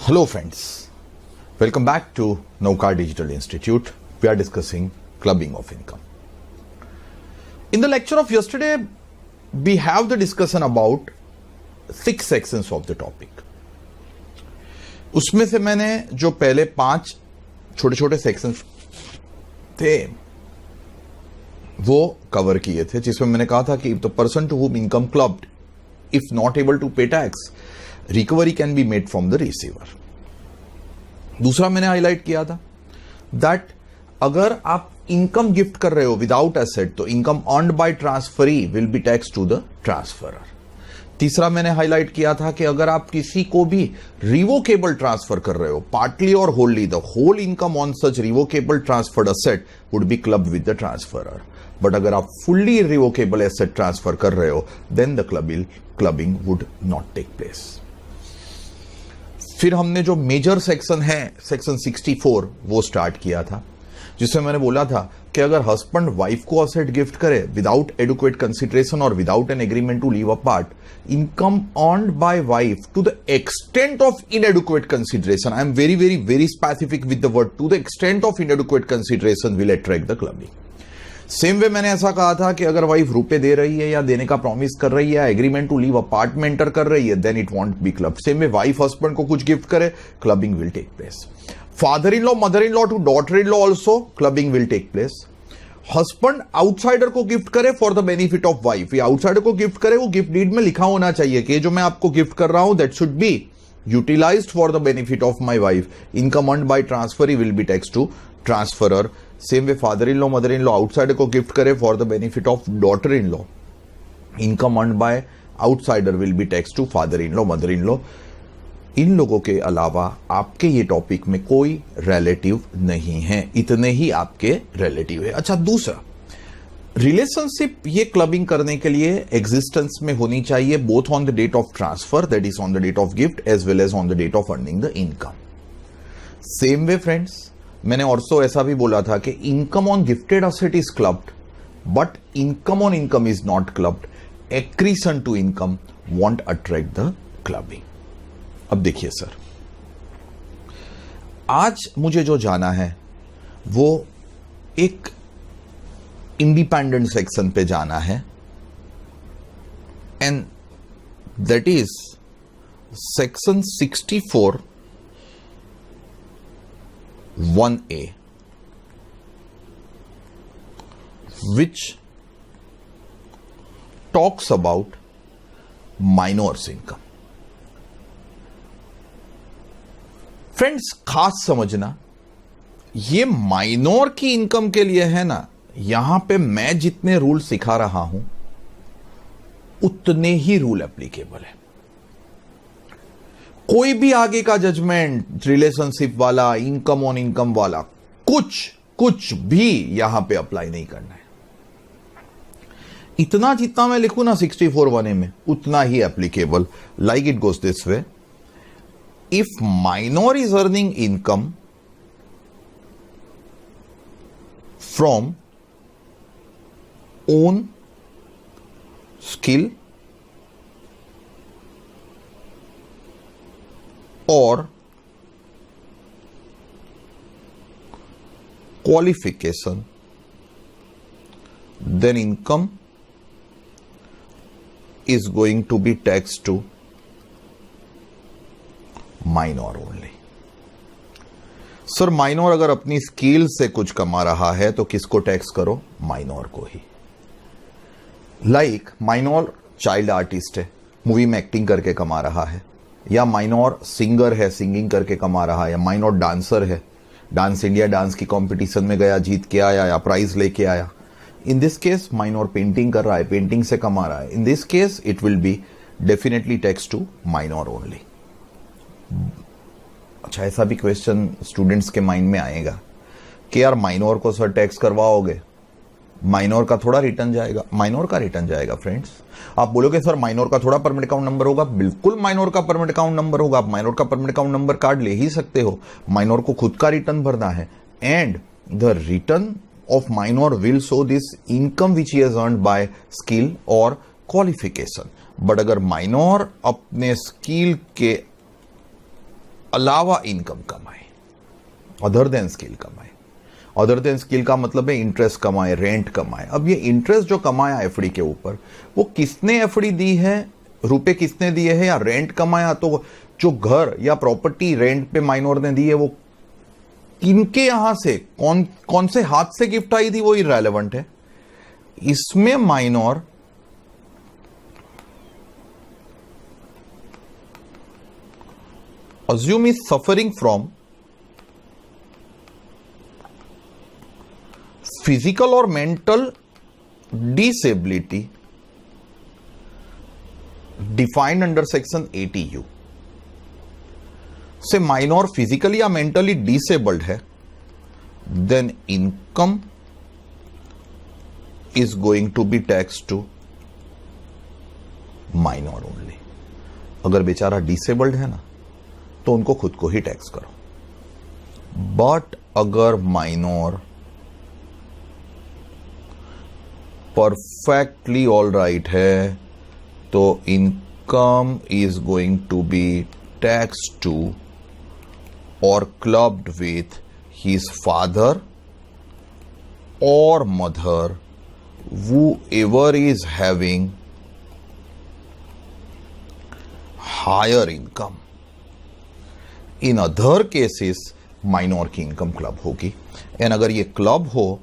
Hello friends, welcome back to Naukar Digital Institute. We are discussing clubbing of income. In the lecture of yesterday, we have the discussion about 6 sections of the topic. उसमें से मैंने जो पहले 5 छोटे छोटे sections थे वो cover किए थे, जिसमें मैंने कहा था कि if the person to whom income clubbed if not able to pay tax recovery can be made from the receiver. दूसरा मैंने हाईलाइट किया था दैट अगर आप इनकम गिफ्ट कर रहे हो विदाउट एसेट तो income earned by transferee will be tax to the transferor. तीसरा मैंने हाईलाइट किया था कि अगर आप किसी को भी रिवोकेबल ट्रांसफर कर रहे हो पार्टली और wholly, the whole income on such revocable transferred asset would be clubbed with the transferor. But अगर आप फुल्ली रिवोकेबल एसेट ट्रांसफर कर रहे हो then the clubbing would not take place. फिर हमने जो मेजर सेक्शन है सेक्शन 64 वो स्टार्ट किया था, जिसमें मैंने बोला था कि अगर हस्बैंड वाइफ को असेट गिफ्ट करे विदाउट एडुक्वेट कंसिडरेशन और without an agreement to live apart, income earned by wife to the extent of inadequate consideration, I am very very very specific with the word to the extent of inadequate consideration will attract the clubbing. Same way मैंने ऐसा कहा था कि अगर wife रुपए दे रही है या देने का प्रॉमिस कर रही है, एग्रीमेंट टू लीव अपार्ट में एंटर कर रही है, then it won't be club. Same way wife husband को कुछ गिफ्ट करे, clubbing will take place. Father in law mother in law to daughter in law also clubbing will take place. Husband outsider को gift करे for the benefit of wife, या outsider को gift करे वो gift deed में लिखा होना चाहिए कि जो मैं आपको गिफ्ट कर रहा हूं that should be utilised for the benefit of my wife. Income earned by transfer will be tax to transferor. Same way father in law mother in law outsider को गिफ्ट करे for the benefit of daughter in law, income earned by outsider will be tax to father in law mother in law. इन लोगों के अलावा आपके ये topic में कोई रिलेटिव नहीं है, इतने ही आपके रिलेटिव है। अच्छा, दूसरा रिलेशनशिप ये क्लबिंग करने के लिए एग्जिस्टेंस में होनी चाहिए both on the date of transfer that is on the date of gift as well as on the date of earning the income. Same way friends, मैंने ऑल्सो ऐसा भी बोला था कि income on gifted asset is clubbed but income on income is not clubbed. Accretion to income won't attract the clubbing. अब देखिए sir, आज मुझे जो जाना है वो एक इंडिपेंडेंट सेक्शन पे जाना है and that is section 64 1A, which talks about minor's income. Friends, खास समझना, ये माइनर की इनकम के लिए है ना, यहां पे मैं जितने रूल सिखा रहा हूं उतने ही रूल एप्लीकेबल है। कोई भी आगे का जजमेंट रिलेशनशिप वाला, इनकम ऑन इनकम वाला, कुछ भी यहां पे अप्लाई नहीं करना है। इतना जितना मैं लिखूं ना 64 1A में उतना ही applicable. Like it goes this way, if minor is earning income from own skill or qualification, then income is going to be taxed to minor only. Sir, minor अगर अपनी स्किल से कुछ कमा रहा है तो किसको टैक्स करो? माइनर को ही। लाइक माइनर चाइल्ड आर्टिस्ट है, मूवी में एक्टिंग करके कमा रहा है, या माइनर सिंगर है, सिंगिंग करके कमा रहा है, या माइनर डांसर है, डांस इंडिया डांस की कंपटीशन में गया, जीत के आया या प्राइज लेके आया। In this case minor painting कर रहा है, पेंटिंग से कमा रहा है, in this case it will be definitely taxed to minor only. अच्छा, ऐसा भी क्वेश्चन स्टूडेंट्स के माइंड में आएगा कि यार माइनर को सर टैक्स करवाओगे, माइनर का थोड़ा रिटर्न जाएगा। माइनर का रिटर्न जाएगा फ्रेंड्स। आप बोलोगे सर माइनर का थोड़ा परमिट अकाउंट नंबर होगा, बिल्कुल माइनर का परमिट अकाउंट नंबर होगा। आप माइनर का परमिट अकाउंट नंबर कार्ड ले ही सकते हो, माइनर को खुद का रिटर्न भरना है and the return of minor will show this income which he has earned bye skill और क्वालिफिकेशन। बट अगर माइनर अपने स्किल के अलावा इनकम कमाए, अदर देन स्किल कमाए। अदर देन स्किल का मतलब है इंटरेस्ट कमाए, रेंट कमाए। अब ये इंटरेस्ट जो कमाया एफडी के ऊपर, वो किसने एफडी दी है, रुपए किसने दिए हैं, या रेंट कमाया, तो जो घर या प्रॉपर्टी रेंट पे माइनर ने दी है वो किनके यहां से, कौन से हाथ से गिफ्ट आई थी, वो इररेलेवेंट है। इसमें minor assume is suffering from physical or mental disability defined under section 80U से माइनर फिजिकली या मेंटली डिसेबल्ड है, then income is going to be taxed to minor only। अगर बेचारा डिसेबल्ड है ना तो उनको खुद को ही टैक्स करो, बट अगर माइनर परफेक्टली ऑल राइट है तो income is going to be tax to और क्लब्ड विथ हिज फादर और mother whoever is having higher income। In other cases minor की इनकम क्लब होगी। एंड अगर ये क्लब हो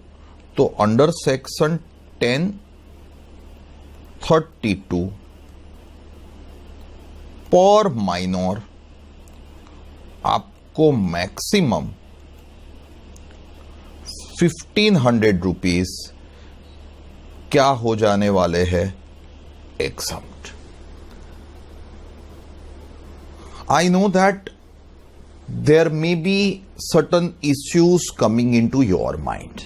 तो अंडर सेक्शन 1032 पर माइनर आपको मैक्सिमम 1500 रुपीज क्या हो जाने वाले हैं, exempt। I know that there may be certain issues coming into your mind।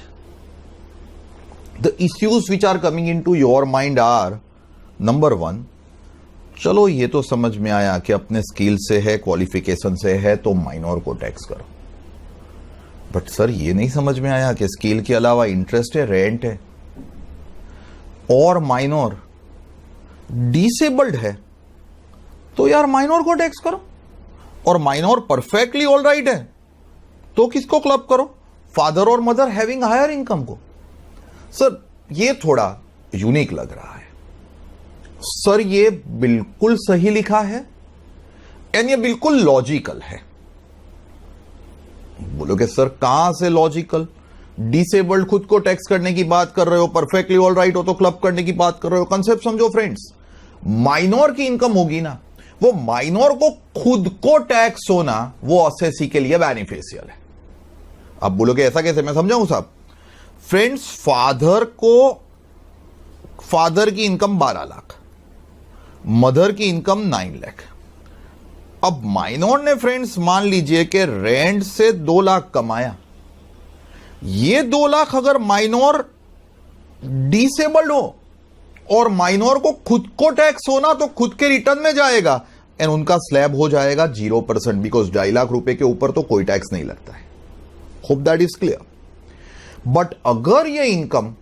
The issues which are coming into your mind are, number one, चलो ये तो समझ में आया कि अपने स्किल से है, क्वालिफिकेशन से है तो माइनर को टैक्स करो, बट सर ये नहीं समझ में आया कि स्किल के अलावा इंटरेस्ट है, रेंट है और माइनर डिसेबल्ड है, तो यार माइनर को टैक्स करो। और माइनर परफेक्टली ऑल राइट है तो किसको क्लब करो, फादर और मदर हैविंग हायर इनकम को। सर ये थोड़ा यूनिक लग रहा है, सर ये बिल्कुल सही लिखा है एंड ये बिल्कुल लॉजिकल है। बोलोगे सर कहां से लॉजिकल, डिसेबल्ड खुद को टैक्स करने की बात कर रहे हो, परफेक्टली ऑल राइट हो तो क्लब करने की बात कर रहे हो। कंसेप्ट समझो फ्रेंड्स, माइनर की इनकम होगी ना, वो माइनर को खुद को टैक्स होना वो असेसी के लिए बेनिफिशियल है। अब बोलोगे ऐसा कैसे, मैं समझाऊं साहब। फ्रेंड्स फादर की इनकम 12 लाख, मदर की इनकम 9 लाख। अब माइनर ने फ्रेंड्स मान लीजिए कि रेंट से 2 लाख कमाया, ये 2 लाख अगर माइनर डिसेबल्ड हो और माइनर को खुद को टैक्स होना तो खुद के रिटर्न में जाएगा एंड उनका स्लैब हो जाएगा 0%, बिकॉज 2.5 लाख रुपए के ऊपर तो कोई टैक्स नहीं लगता है। Hope that is clear. But अगर ये इनकम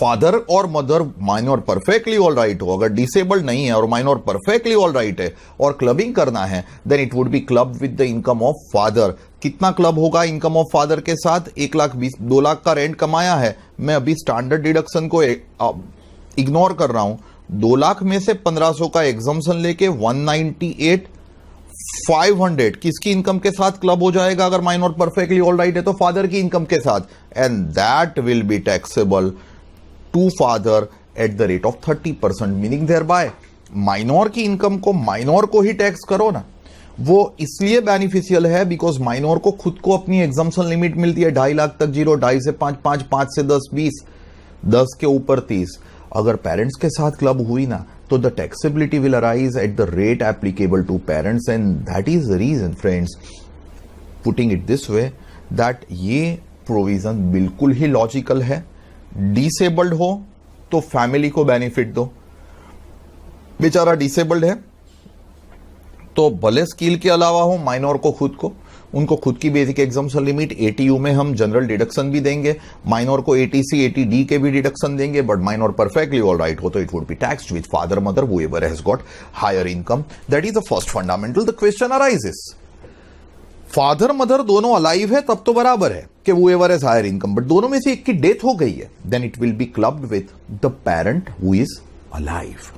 फादर और mother minor perfectly all right हो, अगर डिसेबल्ड नहीं है और माइनर परफेक्टली ऑल राइट है और क्लबिंग करना है, then it would be club with the income of father. कितना क्लब होगा इनकम ऑफ फादर के साथ, 2 लाख का रेंट कमाया है, मैं अभी स्टैंडर्ड डिडक्शन को इग्नोर कर रहा हूं, 2 लाख में से 1500 का एग्जम्पशन लेके 198,500 किसकी इनकम के साथ क्लब हो जाएगा अगर माइनर परफेक्टली ऑल राइट है तो फादर की इनकम के साथ, and that will be taxable to father at the rate of 30%। Meaning thereby minor की इनकम को माइनर को ही टैक्स करो ना, वो इसलिए बेनिफिशियल है बिकॉज माइनर को खुद को अपनी एग्जम्पशन लिमिट मिलती है 2.5 लाख तक 0, 2.5 से 5, 5 से 10, 20, 10 के ऊपर 30। अगर पेरेंट्स के साथ क्लब हुई ना तो the taxability will arise at the rate applicable to parents, and that is the reason friends, putting it this way, that ये प्रोविजन बिल्कुल ही लॉजिकल है। डिसेबल्ड हो तो फैमिली को बेनिफिट दो, बेचारा डिसेबल्ड है तो भले स्किल के अलावा हो, माइनर को खुद को, उनको खुद की बेसिक एग्जाम्पशन लिमिट 80U में हम जनरल डिडक्शन भी देंगे, माइनर को 80C 80D के भी डिडक्शन देंगे, but minor perfectly all right हो तो it would be taxed with father mother whoever has got higher income. That is the first fundamental. The question arises, father mother दोनों alive है तब तो बराबर है कि वो ever has higher income, but दोनों में से एक की डेथ हो गई है, then it will be clubbed with the parent who is alive.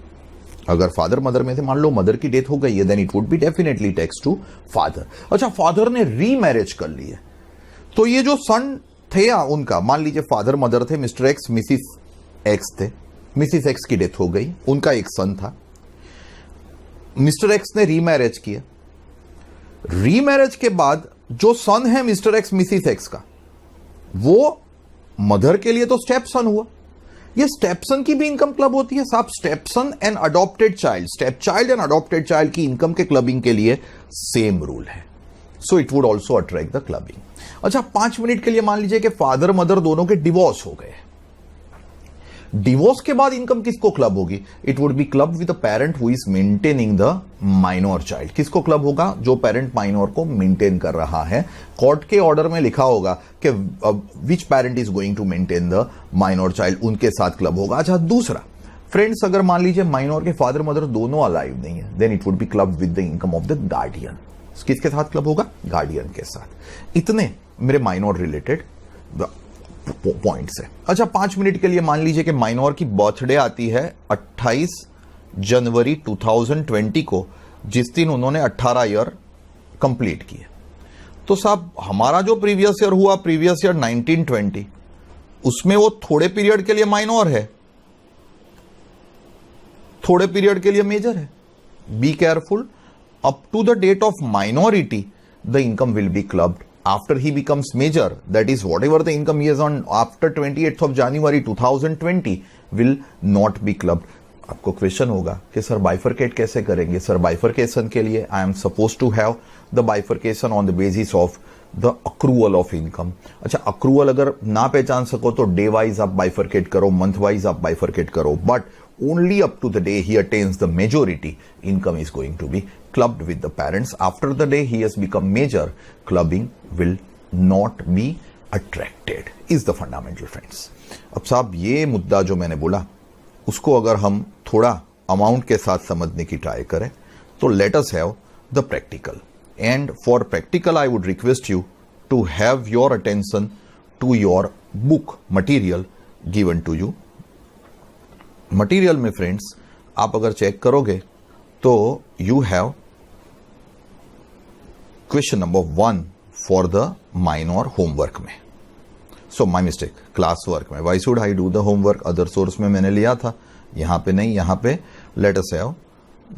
अगर फादर मदर में से मान लो मदर की डेथ हो गई है, then it would be definitely taxed to father. अच्छा, फादर ने रीमैरिज कर ली है, तो ये जो सन थे उनका, मान लीजिए फादर मदर थे, मिस्टर एक्स मिसिस एक्स थे, मिसिस एक्स की डेथ हो गई, उनका एक सन था, मिस्टर एक्स ने रीमैरिज किया। रीमैरिज के बाद जो सन है मिस्टर एक्स मिसिस एक्स का, वो मदर के लिए तो स्टेप सन हुआ। ये स्टेप सन की भी इनकम क्लब होती है साहब। Step sun and adopted child, step child and adopted child की इनकम के क्लबिंग के लिए सेम रूल है, so it would also attract the clubbing. अच्छा, 5 मिनट के लिए मान लीजिए कि फादर मदर दोनों के डिवोर्स हो गए। डिवोर्स के बाद इनकम किसको क्लब होगी? It would be club with the parent who is maintaining the minor child. किसको क्लब होगा? जो पेरेंट माइनर को मेंटेन कर रहा है। कोर्ट के ऑर्डर में लिखा होगा कि which parent is going to maintain the minor child, उनके साथ क्लब होगा। अच्छा, दूसरा फ्रेंड्स, अगर मान लीजिए माइनर के फादर मदर दोनों अलाइव नहीं है, then it would be club with the income of the guardian. किसके साथ क्लब होगा? गार्डियन के साथ। इतने मेरे माइनर रिलेटेड पॉइंट्स है। अच्छा, 5 मिनट के लिए मान लीजिए कि माइनर की बर्थडे आती है 28 जनवरी 2020 को, जिस दिन उन्होंने 18 ईयर कंप्लीट किए। तो साहब, हमारा जो प्रीवियस ईयर हुआ, प्रीवियस ईयर 1920, उसमें वो थोड़े पीरियड के लिए माइनर है, थोड़े पीरियड के लिए मेजर है। Be careful, up to the date of minority the income will be clubbed. After he becomes major, that is whatever the income he has earned after 28th of January 2020 will not be clubbed. आपको question होगा कि sir bifurcate कैसे करेंगे? Sir bifurcation के लिए I am suppose to have the bifurcation on the basis of the accrual of income. अच्छा, accrual अगर ना पहचान सको तो डे वाइज आप बाइफरकेट करो, मंथ वाइज आप बाइफरकेट करो, but only up to the day he attains the majority, income is going to be clubbed with the parents. After the day he has become major, clubbing will not be attracted, is the fundamental friends. अब साहब, ये मुद्दा जो मैंने बोला उसको अगर हम थोड़ा अमाउंट के साथ समझने की ट्राई करें तो let us have the practical. And for practical I would request you to have your attention to your book material given to you. Material में फ्रेंड्स आप अगर चेक करोगे तो you have question number 1 for the minor homework में. So my mistake, class work में. Why should I do the homework? Other source में मैंने लिया था, यहां पे नहीं, यहां पे let us have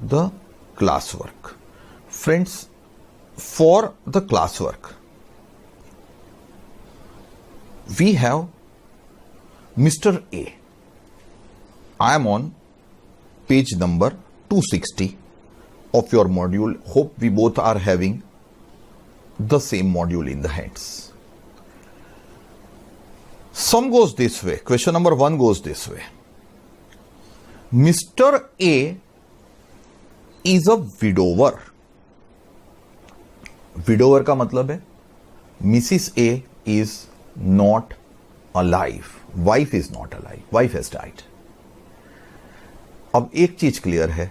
the class work. Friends, for the class work we have mister A. I am on page number 260 of your module. Hope we both are having the same module in the hands. Sum goes this way. Question number 1 goes this way. Mr. A is a widower. Widower का मतलब है Mrs. A is not alive. Wife is not alive. Wife has died. अब एक चीज clear है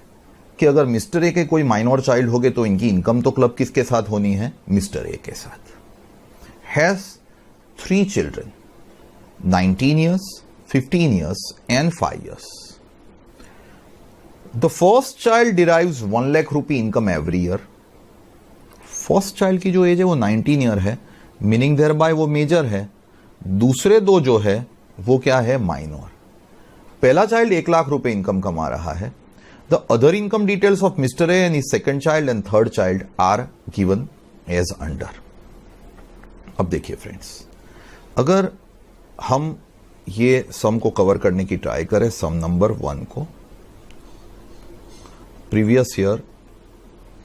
कि अगर mister A के कोई माइनर चाइल्ड होगे तो इनकी इनकम तो क्लब किसके साथ होनी है? मिस्टर ए के साथ. Has 3 children, 19 years, 15 years and 5 years. The first child derives 1 lakh rupee income every year. First child की जो एज है वो 19 ईयर है, मीनिंग देयर बाय वो मेजर है. दूसरे दो जो है वो क्या है? माइनर. पहला चाइल्ड 1 लाख रुपए इनकम कमा रहा है. The other income details of mister A and his second child and third child are given as under. अब देखिए फ्रेंड्स, अगर हम ये सम को कवर करने की ट्राई करें, सम नंबर 1 को, प्रीवियस ईयर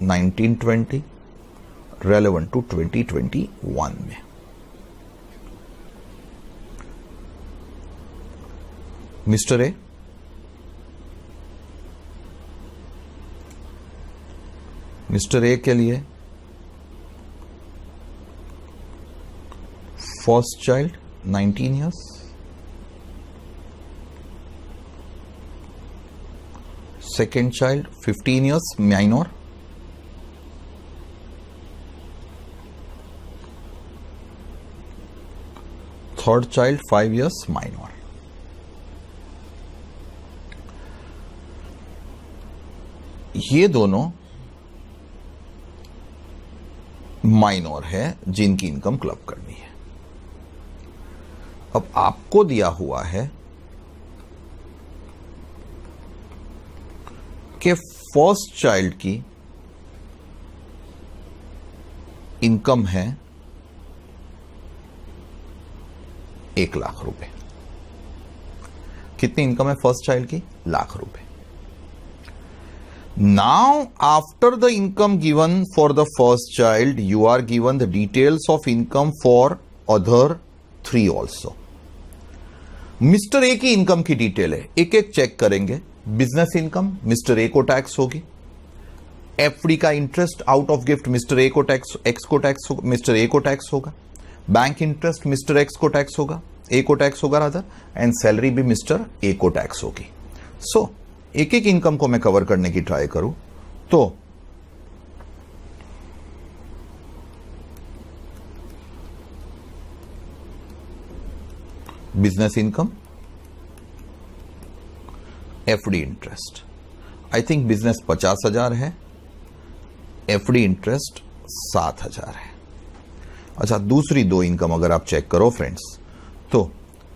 1920 रेलेवेंट टू 2021 में. मिस्टर ए के लिए first child 19 years, second child 15 years minor, third child 5 years minor. ये दोनों माइनर है जिनकी इनकम क्लब करनी है। अब आपको दिया हुआ है कि फर्स्ट चाइल्ड की इनकम है 1 लाख रुपए। कितनी इनकम है फर्स्ट चाइल्ड की? लाख रुपए। Now, after the income given for the first child, you are given the details of income for other 3 also. Mister A की इनकम की डिटेल है, एक एक चेक करेंगे। बिजनेस इनकम मिस्टर ए को टैक्स होगी। एफडी का interest out of gift mister A को टैक्स, एक्स को टैक्स, मिस्टर ए को टैक्स होगा। बैंक इंटरेस्ट मिस्टर एक्स को टैक्स होगा, ए को टैक्स होगा रादर, एंड सैलरी भी मिस्टर ए को टैक्स होगी। सो एक एक इनकम को मैं कवर करने की ट्राई करूं तो business income, FD interest, I think business 50,000 है, एफडी इंटरेस्ट 7,000 है। अच्छा, दूसरी 2 इनकम अगर आप चेक करो फ्रेंड्स तो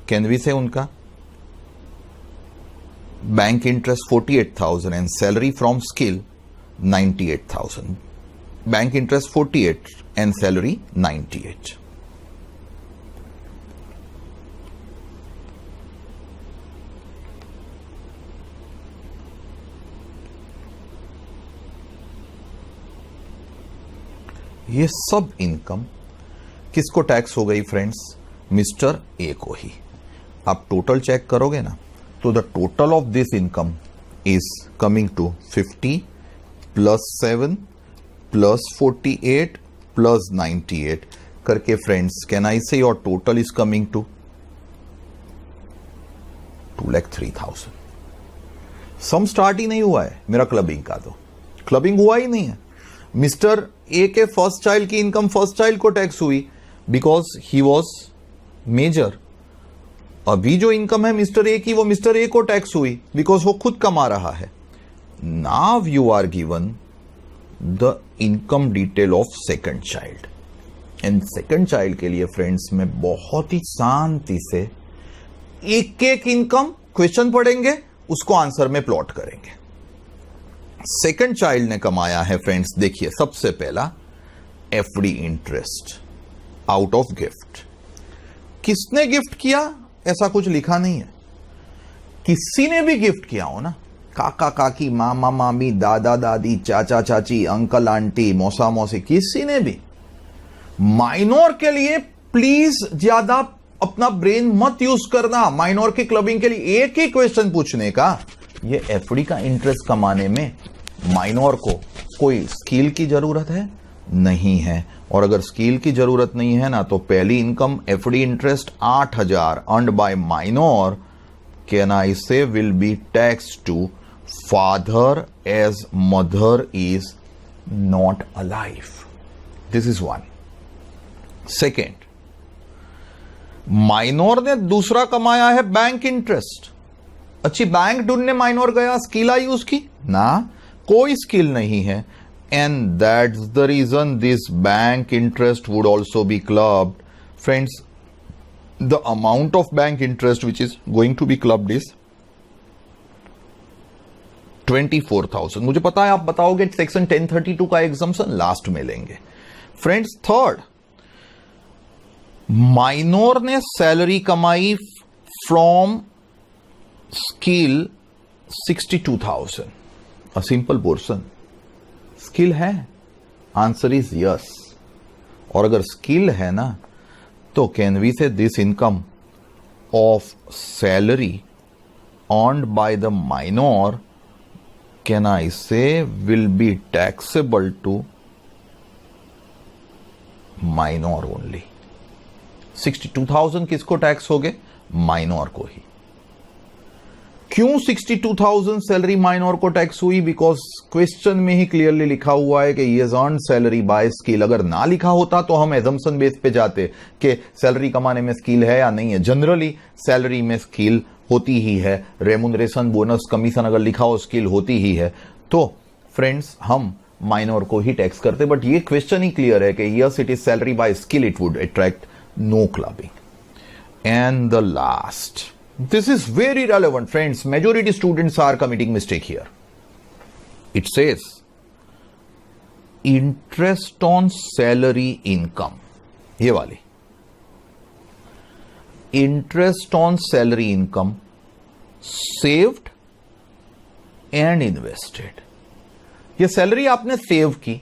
कैनवी से उनका bank interest 48,000 and salary from skill 98,000। Bank interest 48 and salary 98। ये सब इनकम किसको टैक्स हो गई फ्रेंड्स? मिस्टर ए को ही। आप टोटल चेक करोगे ना तो the total of this income is coming to 50 plus 7 plus 48 plus 98 करके friends can I say your total is coming to 2,03,000। Sum start ही नहीं हुआ है मेरा क्लबिंग का, तो क्लबिंग हुआ ही नहीं है। मिस्टर ए के फर्स्ट चाइल्ड की इनकम फर्स्ट चाइल्ड को टैक्स हुई बिकॉज ही वॉज मेजर। अभी जो इनकम है मिस्टर ए की वो मिस्टर ए को टैक्स हुई बिकॉज वो खुद कमा रहा है। Now you are given the income detail of second child, and second child के लिए फ्रेंड्स मैं बहुत ही शांति से एक एक इनकम क्वेश्चन पढ़ेंगे, उसको आंसर में प्लॉट करेंगे। सेकंड चाइल्ड ने कमाया है फ्रेंड्स, देखिए सबसे पहला FD interest out of gift. किसने गिफ्ट किया ऐसा कुछ लिखा नहीं है, किसी ने भी गिफ्ट किया हो ना, काका काकी, मामा मामी, दादा दादी, चाचा चाची, अंकल आंटी, मौसा मौसी, किसी ने भी। माइनर के लिए प्लीज ज्यादा अपना ब्रेन मत यूज करना। माइनर की क्लबिंग के लिए एक ही क्वेश्चन पूछने का, ये एफडी का इंटरेस्ट कमाने में माइनर को कोई स्किल की जरूरत है? नहीं है। और अगर स्किल की जरूरत नहीं है ना तो पहली income FD interest 8,000 earned by minor can I say will be tax to father as mother is not alive. This is one. Second, minor ने दूसरा कमाया है बैंक इंटरेस्ट। अच्छी, बैंक ढूंढने माइनर गया, स्किल आई उसकी ना, कोई स्किल नहीं है, and that's the reason this bank interest would also be clubbed. Friends, the amount of bank interest which is going to be clubbed is 24,000। मुझे पता है आप बताओगे सेक्शन 1032 का एग्जाम्पशन लास्ट में लेंगे। फ्रेंड्स, थर्ड, माइनर ने सैलरी कमाई from skill 62,000, a simple portion. Skill है? Answer is yes. और अगर स्किल है ना तो can we say this income of salary earned by the minor can I say will be taxable to minor only. 62,000 किसको tax हो गए? Minor को ही। क्यों 62,000 सैलरी माइनर को टैक्स हुई? बिकॉज क्वेश्चन में ही क्लियरली लिखा हुआ है कि he is earn salary by skill. अगर ना लिखा होता तो हम एजम्पशन बेस पे जाते कि सैलरी कमाने में स्किल है या नहीं है। जनरली सैलरी में स्किल होती ही है, रेमुनरेशन, बोनस, कमीशन अगर लिखा हो स्किल होती ही है। तो फ्रेंड्स हम माइनर को ही टैक्स करते, बट ये क्वेश्चन ही क्लियर है कि yes it is salary by skill, it would attract no clubbing. And the last, this is very relevant friends, majority students are committing mistake here. It says interest on salary income, ये वाली interest on salary income saved and invested। ये salary आपने save की,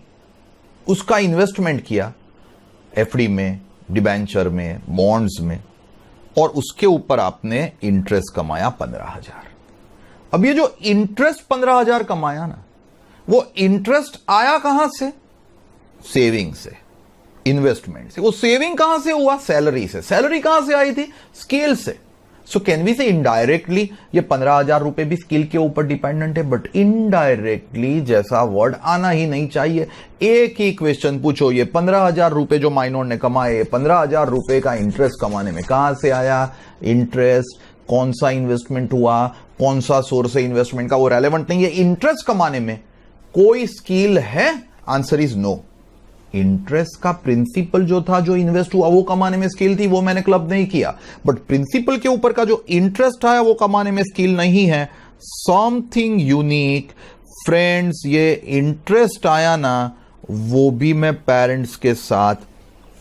उसका investment किया FD में, debenture में, bonds में, और उसके ऊपर आपने इंटरेस्ट कमाया 15,000। अब ये जो इंटरेस्ट 15,000 कमाया ना, वो इंटरेस्ट आया कहां से? सेविंग से, इन्वेस्टमेंट से। वो सेविंग कहां से हुआ? सैलरी से। सैलरी कहां से आई थी? स्किल से। So can we say indirectly ये 15,000 रुपए भी स्किल के ऊपर डिपेंडेंट है, बट इनडायरेक्टली जैसा वर्ड आना ही नहीं चाहिए। एक ही क्वेश्चन पूछो, ये 15,000 रुपए जो माइनर ने कमाए, 15,000 रुपए का इंटरेस्ट कमाने में कहां से आया? इंटरेस्ट, कौन सा इन्वेस्टमेंट हुआ, कौन सा सोर्स है इन्वेस्टमेंट का, वो रेलेवेंट नहीं है। इंटरेस्ट कमाने में कोई स्किल है? Answer is no. इंटरेस्ट का प्रिंसिपल जो था, जो इन्वेस्ट हुआ, वो कमाने में स्किल थी, वो मैंने क्लब नहीं किया। बट प्रिंसिपल के ऊपर का जो इंटरेस्ट आया वो कमाने में स्किल नहीं है। समथिंग यूनिक फ्रेंड्स, ये इंटरेस्ट आया ना, वो भी मैं पेरेंट्स के साथ,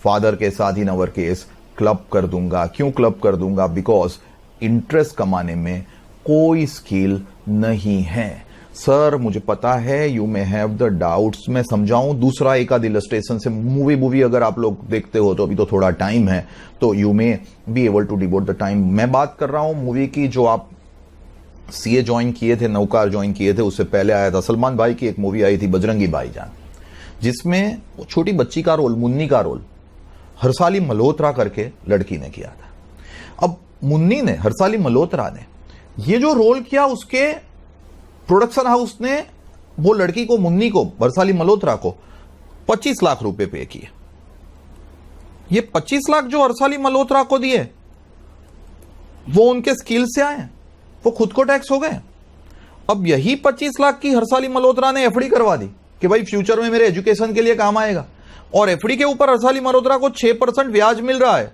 फादर के साथ इन अवर केस क्लब कर दूंगा। क्यों क्लब कर दूंगा? बिकॉज इंटरेस्ट कमाने में कोई स्किल नहीं है। सर मुझे पता है, you may have the doubts, मैं समझाऊं दूसरा एक आध इलस्ट्रेशन से। मूवी अगर आप लोग देखते हो तो अभी तो थोड़ा टाइम है, तो you may be able to devote the time. मैं बात कर रहा हूं मूवी की जो आप सीए ज्वाइन किए थे, नौकार ज्वाइन किए थे, उससे पहले आया था सलमान भाई की एक मूवी आई थी बजरंगी भाईजान, जिसमें छोटी बच्ची का रोल, मुन्नी का रोल हर्षाली मल्होत्रा करके लड़की ने किया था। अब मुन्नी ने, हर्षाली मल्होत्रा ने ये जो रोल किया, उसके प्रोडक्शन हाउस ने वो लड़की को, मुन्नी को, हर्षाली मल्होत्रा को 25 लाख रुपए पे किए। ये 25 लाख जो हर्षाली मल्होत्रा को दिए वो उनके स्किल से आए, वो खुद को टैक्स हो गए। अब यही 25 लाख की हर्षाली मल्होत्रा ने एफडी करवा दी कि भाई फ्यूचर में मेरे एजुकेशन के लिए काम आएगा, और एफडी के ऊपर हर्षाली मल्होत्रा को 6% ब्याज मिल रहा है।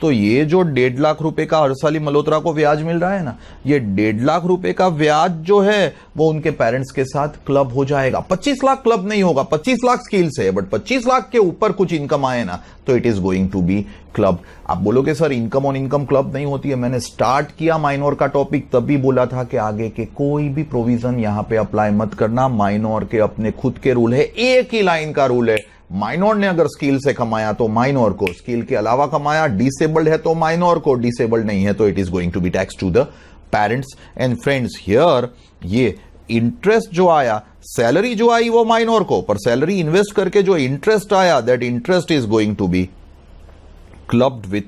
तो ये जो 1.5 लाख रुपए का हर्षाली मल्होत्रा को ब्याज मिल रहा है ना, ये 1.5 लाख रुपए का ब्याज जो है वो उनके पेरेंट्स के साथ क्लब हो जाएगा। 25 लाख क्लब नहीं होगा, 25 लाख स्किल से है, बट 25 लाख के ऊपर कुछ इनकम आए ना तो it is going to be club. आप बोलोगे sir income on income club नहीं होती है। मैंने स्टार्ट किया माइनर का टॉपिक तभी बोला था कि आगे के कोई भी प्रोविजन यहां पे अप्लाई मत करना। माइनर के अपने खुद के रूल है, एक ही लाइन का रूल है। माइनर ने अगर स्किल से कमाया तो माइनर को, स्किल के अलावा कमाया, डिसेबल्ड है तो माइनर को, डिसेबल्ड नहीं है तो it is going to be tax to the parents. And friends here ये इंटरेस्ट जो आया, सैलरी जो आई वो माइनर को, पर सैलरी इन्वेस्ट करके जो इंटरेस्ट आया, that interest is going to be clubbed with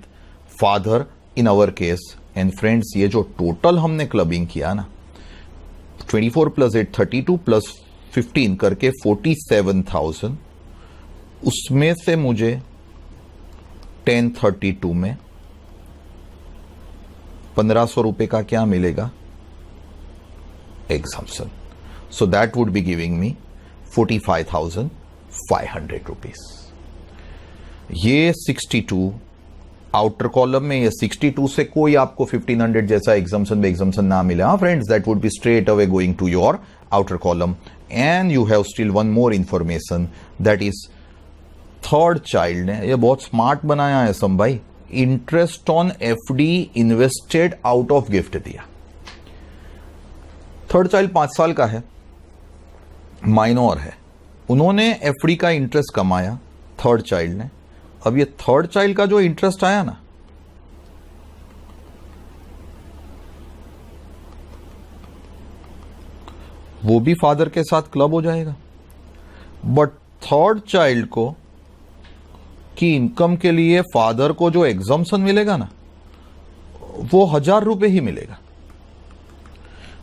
father in our case. And friends ये जो टोटल हमने क्लबिंग किया ना, 24 + 8 32 + 15 करके 47,000, उसमें से मुझे 1032 में 1,500 रुपए का क्या मिलेगा? Exemption. So that would be giving me 45,500 rupees. ये 62 आउटर कॉलम में, ये 62 से कोई आपको 1,500 जैसा एग्जम्पशन ना मिले, हाँ friends, that would be straight away going to your outer column. And you have still one more information, that is third child ने, ये बहुत स्मार्ट बनाया है सम भाई, interest on FD invested out of gift दिया। Third child 5 साल का है, माइनर है, उन्होंने एफडी का इंटरेस्ट कमाया थर्ड चाइल्ड ने। अब ये थर्ड चाइल्ड का जो इंटरेस्ट आया ना, वो भी फादर के साथ क्लब हो जाएगा, बट थर्ड चाइल्ड को की इनकम के लिए फादर को जो एग्जम्पशन मिलेगा ना, वो 1,000 रुपए ही मिलेगा।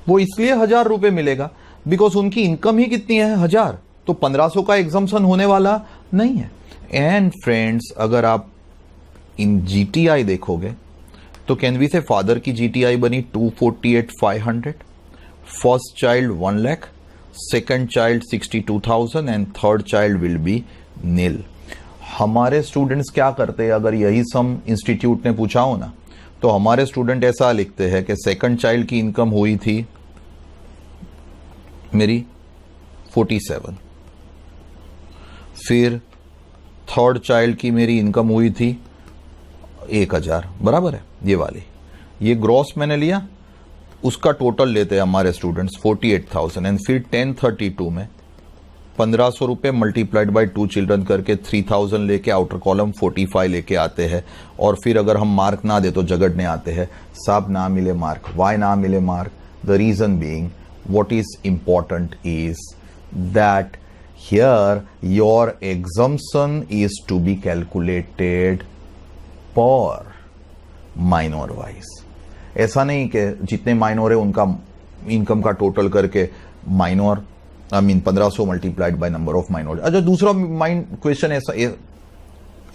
वो इसलिए 1000 रुपए मिलेगा बिकॉज उनकी इनकम ही कितनी है 1000, तो 1500 का एग्जम्पशन होने वाला नहीं है। एंड फ्रेंड्स, अगर आप इन जीटीआई देखोगे तो कैन वी से फादर की जीटीआई बनी 248,500, first child 1 lakh, second child 62,000 and third child will be nil. हमारे स्टूडेंट्स क्या करते हैं, अगर यही सम इंस्टीट्यूट ने पूछा हो ना, तो हमारे स्टूडेंट ऐसा लिखते हैं कि सेकंड चाइल्ड की इनकम हुई थी मेरी 47, फिर थर्ड चाइल्ड की मेरी इनकम हुई थी 1000, बराबर है ये वाली, ये ग्रॉस मैंने लिया, उसका टोटल लेते हैं हमारे स्टूडेंट्स 48,000 एंड फिर 1032 में 1500 रुपए मल्टीप्लाइड बाय 2 चिल्ड्रन करके 3000 लेके आउटर कॉलम 45 लेके आते हैं। और फिर अगर हम मार्क ना दे तो झगड़ने आते हैं, साहब ना मिले मार्क, वाई ना मिले mark? The reason being what is important is that here your exemption is to be calculated per minor wise। ऐसा नहीं कि जितने माइनर है उनका इनकम का टोटल करके minor 1500 multiplied by number of minor. अच्छा, दूसरा क्वेश्चन ऐसा,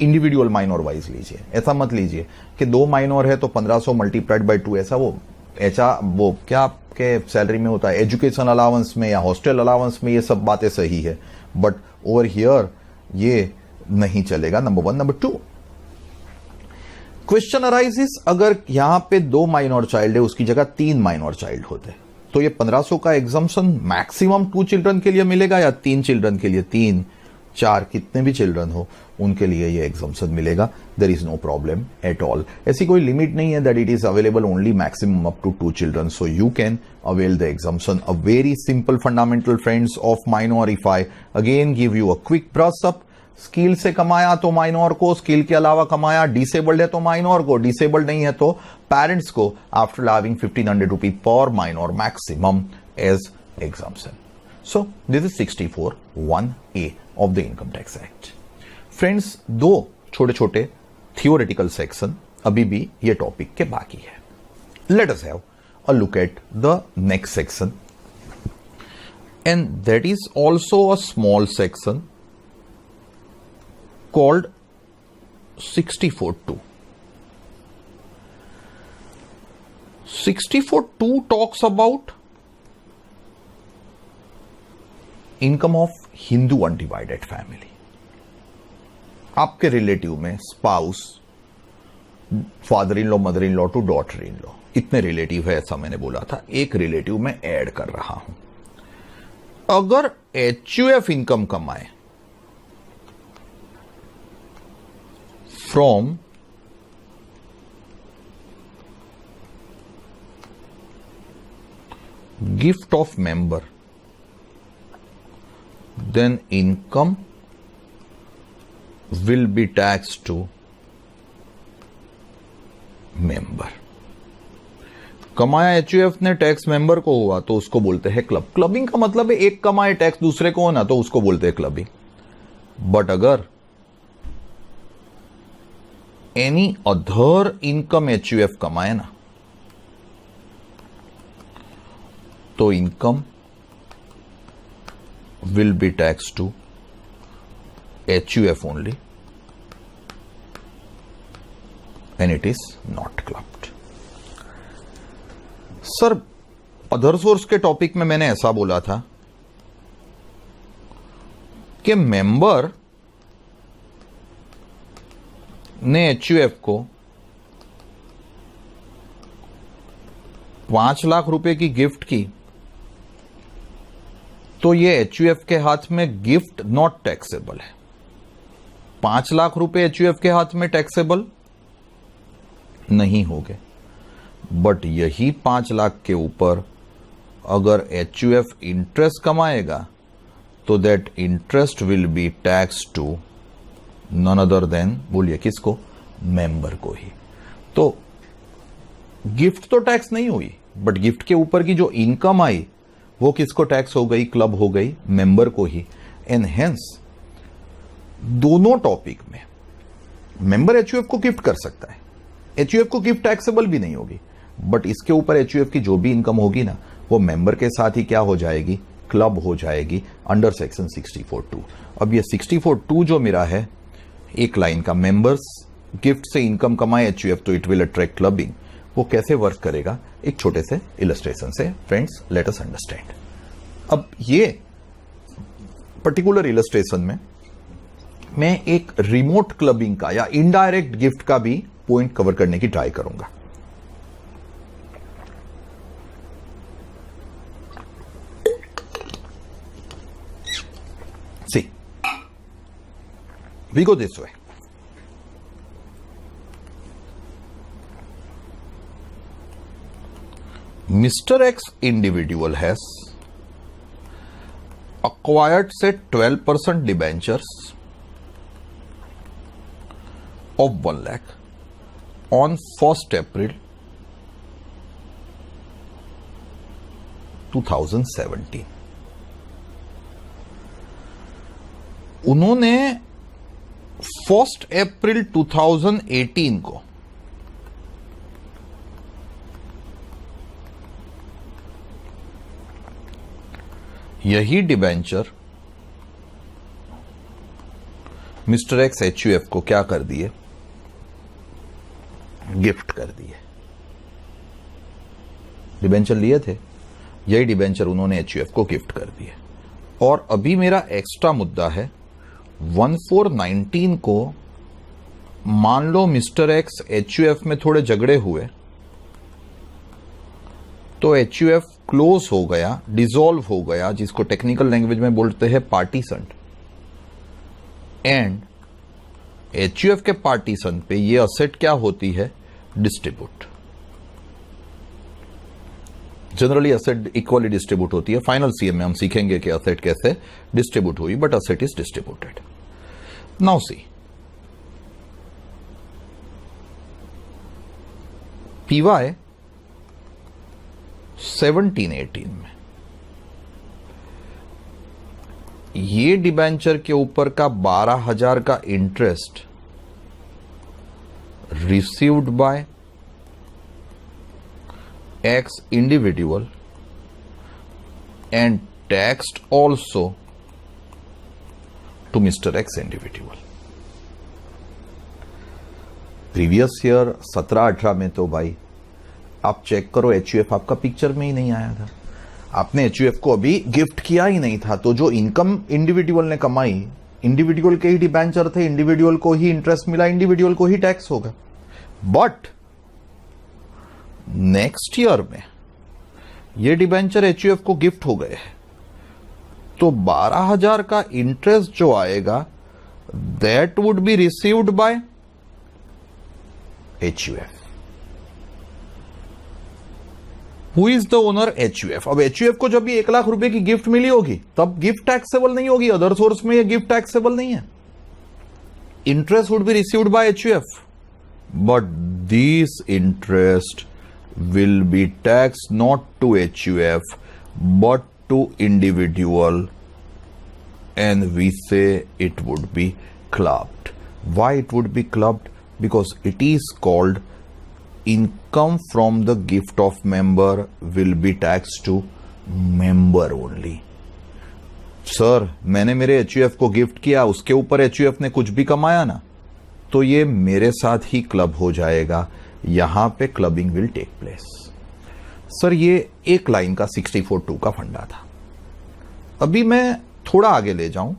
इंडिविजुअल माइनर वाइज लीजिए, ऐसा मत लीजिए कि 2 माइनर है तो 1500 मल्टीप्लाइड बाय 2, ऐसा वो क्या आपके सैलरी में होता है, एजुकेशन अलाउंस में या हॉस्टल अलाउंस में, ये सब बातें सही है, बट ओवर हियर ये नहीं चलेगा। नंबर 1। नंबर 2, क्वेश्चन अराइजेस, अगर यहां पे 2 माइनर चाइल्ड है उसकी जगह 3 माइनर चाइल्ड होते तो ये 1500 का एग्जम्पशन मैक्सिमम 2 चिल्ड्रन के लिए मिलेगा या 3 चिल्ड्रन के लिए? 3, 4, कितने भी चिल्ड्रन हो उनके लिए ये एग्जम्पशन मिलेगा। There is no problem at all. ऐसी कोई लिमिट नहीं है that it is available only maximum up to 2 children, so you can avail the exemption. A very simple fundamental friends of minor. If I again give you a quick brush up, skill से कमाया तो minor को, skill के अलावा कमाया, disabled है तो minor को, डिसेबल्ड नहीं है तो पेरेंट्स को, आफ्टर हैविंग 1500 रुपी पर minor maximum age exemption. So this is 64(1)(a of the Income Tax Act। Friends, 2 छोटे छोटे थियोरेटिकल सेक्शन अभी भी ये टॉपिक के बाकी है। Late us have a look at the next section, and that is also a small section called 64(2). 64(2) talks about income of Hindu undivided family। आपके relative में spouse, father in law, mother in law to daughter in law, इतने relative है ऐसा मैंने बोला था, एक relative में ऐड कर रहा हूं। अगर HUF इनकम कमाए from gift of member, then income will be taxed to member। कमाया HUF ने, टैक्स मेंबर को हुआ तो उसको बोलते हैं क्लब। क्लबिंग का मतलब है एक कमाए टैक्स दूसरे को होना, तो उसको बोलते हैं क्लबिंग। बट अगर एनी अदर इनकम HUF कमाए ना, तो income will be tax to HUF only and it is not clubbed. Sir, other source के टॉपिक में मैंने ऐसा बोला था कि मेंबर ने HUF को 5 लाख रुपए की गिफ्ट की, तो ये HUF के हाथ में गिफ्ट नॉट टैक्सेबल है। 5 लाख रुपए HUF के हाथ में टैक्सेबल नहीं होंगे, बट यही 5 लाख के ऊपर अगर HUF इंटरेस्ट कमाएगा तो that interest will be tax to none other than, बोलिए किसको? मेंबर को ही। तो गिफ्ट तो टैक्स नहीं हुई, बट गिफ्ट के ऊपर की जो इनकम आई वो किसको टैक्स हो गई? क्लब हो गई, मेंबर को ही। एंड हेंस दोनों टॉपिक में मेंबर HUF को गिफ्ट कर सकता है, HUF को गिफ्ट टैक्सेबल भी नहीं होगी, बट इसके ऊपर HUF की जो भी इनकम होगी ना, वो मेंबर के साथ ही क्या हो जाएगी, क्लब हो जाएगी अंडर सेक्शन 64(2). अब ये 64(2) जो मेरा है एक लाइन का, मेंबर्स गिफ्ट से इनकम कमाए एचयूएफ तो इट विल अट्रैक्ट क्लबिंग, वो कैसे वर्क करेगा एक छोटे से इलस्ट्रेशन से फ्रेंड्स लेट अस अंडरस्टैंड। अब ये पर्टिकुलर इलस्ट्रेशन में मैं एक रिमोट क्लबिंग का या इनडायरेक्ट गिफ्ट का भी पॉइंट कवर करने की ट्राई करूंगा। See, we go this way. Mr. X individual has acquired say 12% debentures of 1 lakh on 1st April 2017। उन्होंने 1 अप्रैल 2018 को यही डिबेंचर मिस्टर एक्स एचयूएफ को क्या कर दिए, गिफ्ट कर दिए। डिबेंचर लिए थे, यही डिबेंचर उन्होंने एचयूएफ को गिफ्ट कर दिए। और अभी मेरा एक्स्ट्रा मुद्दा है 1419 को मान लो मिस्टर एक्स एचयूएफ में थोड़े झगड़े हुए तो एचयूएफ क्लोज हो गया, डिसॉल्व हो गया, जिसको टेक्निकल लैंग्वेज में बोलते हैं पार्टीशन। एंड एचयूएफ के पार्टीशन पे ये असेट क्या होती है, distribute. Generally asset equally distribute होती है, फाइनल सीएम में हम सीखेंगे कि असेट कैसे डिस्ट्रीब्यूट हुई, but asset is distributed. Now see, PY 1718 में ये डिबेंचर के ऊपर का 12,000 का interest received by X individual and taxed also to Mr. X individual। Previous year 17-18 में तो भाई आप चेक करो एचयूएफ आपका पिक्चर में ही नहीं आया था, आपने एचयूएफ को अभी गिफ्ट किया ही नहीं था। तो जो इनकम इंडिविजुअल ने कमाई, इंडिविजुअल के ही डिबेंचर थे, इंडिविजुअल को ही इंटरेस्ट मिला, इंडिविजुअल को ही टैक्स होगा। बट नेक्स्ट ईयर में ये डिबेंचर एचयूएफ को गिफ्ट हो गए हैं, तो 12,000 का इंटरेस्ट जो आएगा that would be received by HUF. Who is the owner, HUF. अब एचयूएफ को जब भी 1 लाख रुपए की गिफ्ट मिली होगी तब गिफ्ट टैक्सेबल नहीं होगी, अदर सोर्स में ये गिफ्ट टैक्सेबल नहीं है। Interest would be received by HUF, but this interest will be taxed not to HUF but to individual, and we say it would be clubbed. Why it would be clubbed? Because it is called income from the gift of member will be taxed to member only. Sir मैंने मेरे HUF को gift किया, उसके ऊपर HUF ने कुछ भी कमाया ना, तो ये मेरे साथ ही क्लब हो जाएगा, यहां पे clubbing will take place. Sir ये एक लाइन का 64(2) का फंडा था। अभी मैं थोड़ा आगे ले जाऊं,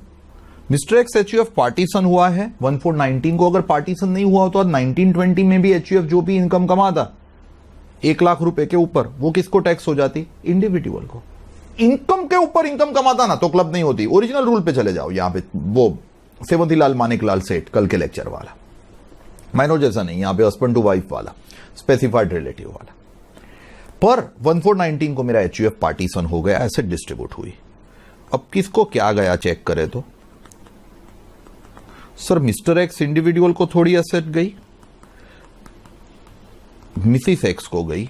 मिस्टर एक्स एचयूएफ पार्टीशन हुआ है 1419 को। अगर पार्टीशन नहीं हुआ तो 1920 में भी एचयूएफ जो भी इनकम कमाता 1 लाख रुपए के ऊपर, वो किसको टैक्स हो जाती, इंडिविजुअल को। इनकम के ऊपर इनकम कमाता ना तो क्लब नहीं होती। ओरिजिनल रूल पे चले जाओ, यहां पे वो सेवंतीलाल मानिकलाल सेठ कल के लेक्चर वाला, माइनर जैसा नहीं, यहां पे हस्बैंड टू वाइफ वाला, स्पेसिफाइड रिलेटिव वाला। पर 1419 को मेरा एचयूएफ पार्टीशन हो गया, एसेट डिस्ट्रीब्यूट हुई। अब किसको क्या गया चेक करें तो सर मिस्टर एक्स इंडिविजुअल को थोड़ी एसेट गई, मिसिस एक्स को गई।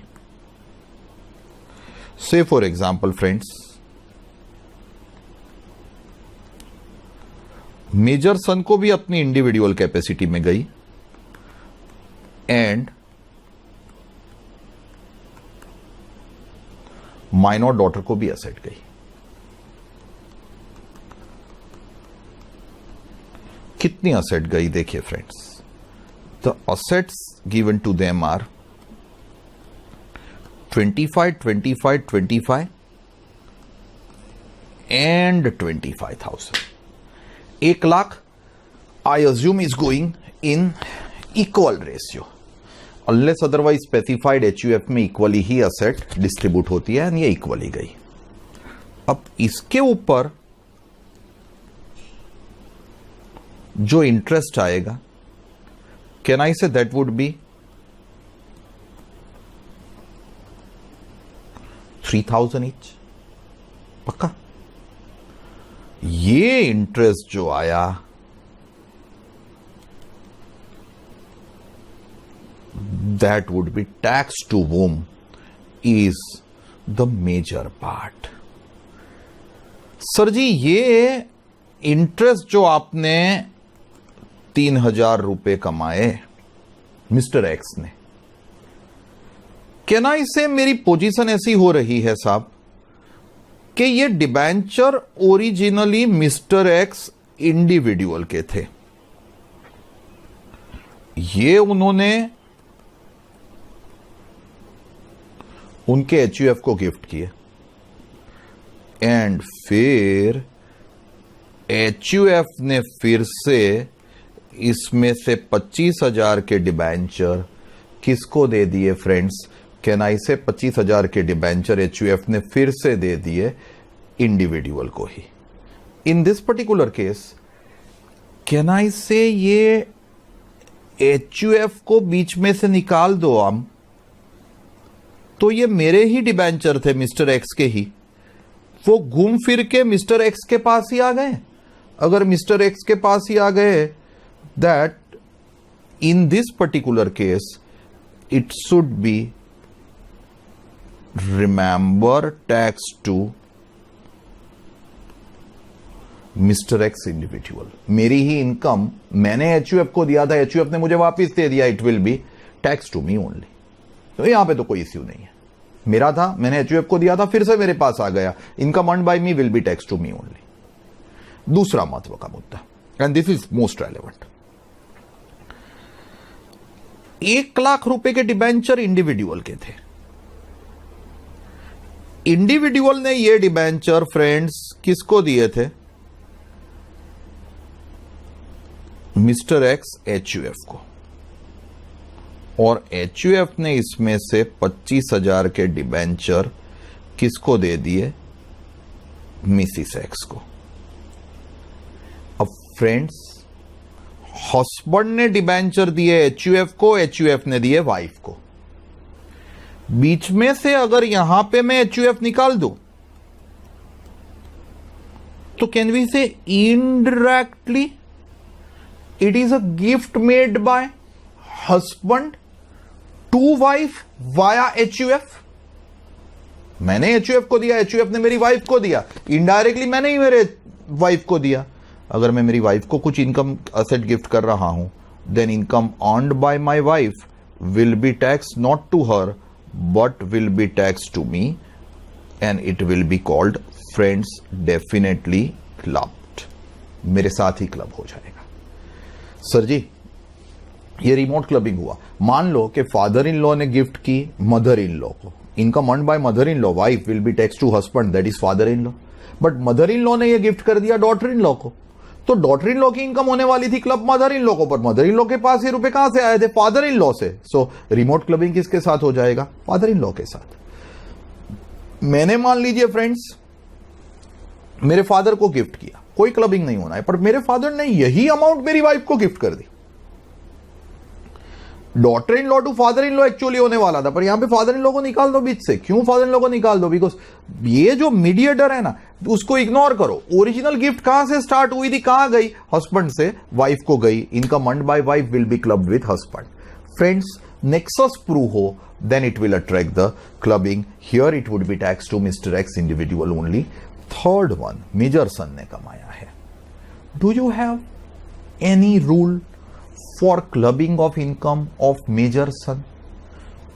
से फॉर एग्जाम्पल फ्रेंड्स, मेजर सन को भी अपनी इंडिविजुअल कैपेसिटी में गई, एंड माइनर डॉटर को भी एसेट गई। कितनी एसेट गई देखिए friends, the assets given to them are 25, 25, 25 and 25,000. 1 lakh I assume is going in equal ratio unless otherwise specified। HUF में इक्वली ही असेट डिस्ट्रीब्यूट होती है, ये इक्वली गई। अब इसके ऊपर जो इंटरेस्ट आएगा, can I say that would B 3,000 each, पक्का। ये इंटरेस्ट जो आया that would be taxed to whom is the major part। Sir ji ये इंटरेस्ट जो आपने 3,000 रुपए कमाए मिस्टर एक्स ने, क्या ना इसे मेरी पोजीशन ऐसी हो रही है साहब कि ये debenture originally mister X individual के थे, ये उन्होंने उनके एचयूएफ को गिफ्ट किए एंड फिर एचयूएफ ने फिर से इसमें से 25,000 के डिबेंचर किसको दे दिए फ्रेंड्स? कैन आई से 25,000 के डिबेंचर एचयूएफ ने फिर से दे दिए इंडिविजुअल को ही। In this particular case can I say ये एचयूएफ को बीच में से निकाल दो हम, तो ये मेरे ही डिबेंचर थे मिस्टर एक्स के ही, वो घूम फिर के मिस्टर एक्स के पास ही आ गए। अगर मिस्टर एक्स के पास ही आ गए, that in this particular case it should be remember taxed to mister X individual. मेरी ही इनकम मैंने एचयूएफ को दिया था, एचयूएफ ने मुझे वापस दे दिया, it will be tax to me only. तो यहां पे तो कोई इश्यू नहीं है, मेरा था, मैंने एचयूएफ को दिया था, फिर से मेरे पास आ गया, income earned by me will be tax to me only. दूसरा महत्व का मुद्दा, and this is most relevant, 1 lakh रुपए के डिबेंचर इंडिविजुअल के थे। इंडिविजुअल ने ये डिबेंचर फ्रेंड्स किसको दिए थे? मिस्टर एक्स एचयूएफ को, और एचयूएफ ने इसमें से 25,000 के डिबेंचर किसको दे दिए? मिसिस एक्स को। अब फ्रेंड्स हस्बैंड ने डिबेंचर दिए एचयूएफ को, एचयूएफ ने दिए वाइफ को। बीच में से अगर यहां पे मैं एचयूएफ निकाल दूं तो can we say indirectly it is a gift made by husband to wife via HUF. मैंने एचयूएफ को दिया, एचयूएफ ने मेरी वाइफ को दिया, इनडायरेक्टली मैंने ही मेरे वाइफ को दिया। अगर मैं मेरी वाइफ को कुछ इनकम असेट गिफ्ट कर रहा हूं, then income earned by my wife will be tax not to her but will be tax to me, and it will be called friends definitely clubbed. मेरे साथ ही क्लब हो जाएगा। Sir ji ये remote clubbing हुआ, मान लो कि फादर इन लॉ ने गिफ्ट की मदर इन लॉ को, income earned by mother in law, wife will be tax to husband, that is father in law. But mother in law ने ये गिफ्ट कर दिया डॉटर इन लॉ को, तो daughter in law की income होने वाली थी क्लब मदर इन लॉ को, पर मदर इन लॉ के पास ये रुपए कहां से आए थे? फादर इन लॉ से। सो रिमोट क्लबिंग किसके साथ हो जाएगा? फादर इन लॉ के साथ। मैंने मान लीजिए फ्रेंड्स मेरे फादर को गिफ्ट किया, कोई क्लबिंग नहीं होना है, पर मेरे फादर ने यही अमाउंट मेरी वाइफ को गिफ्ट कर दी। Daughter in law to father in law actually होने वाला था, पर यहां पे फादर इन लॉ को निकाल दो बीच से। क्यों फादर इन लॉ को निकाल दो? बिकॉज ये जो मीडिएटर है ना, उसको इग्नोर करो। ओरिजिनल गिफ्ट कहां से स्टार्ट हुई थी, कहां गई? हस्बैंड से वाइफ को गई। Income earned by wife will be clubbed with husband. Friends nexus prove हो, then it will attract the clubbing. Here it would be taxed to Mr. X individual only. Third one, major son ने कमाया है. Do you have any rule for clubbing of income of major son?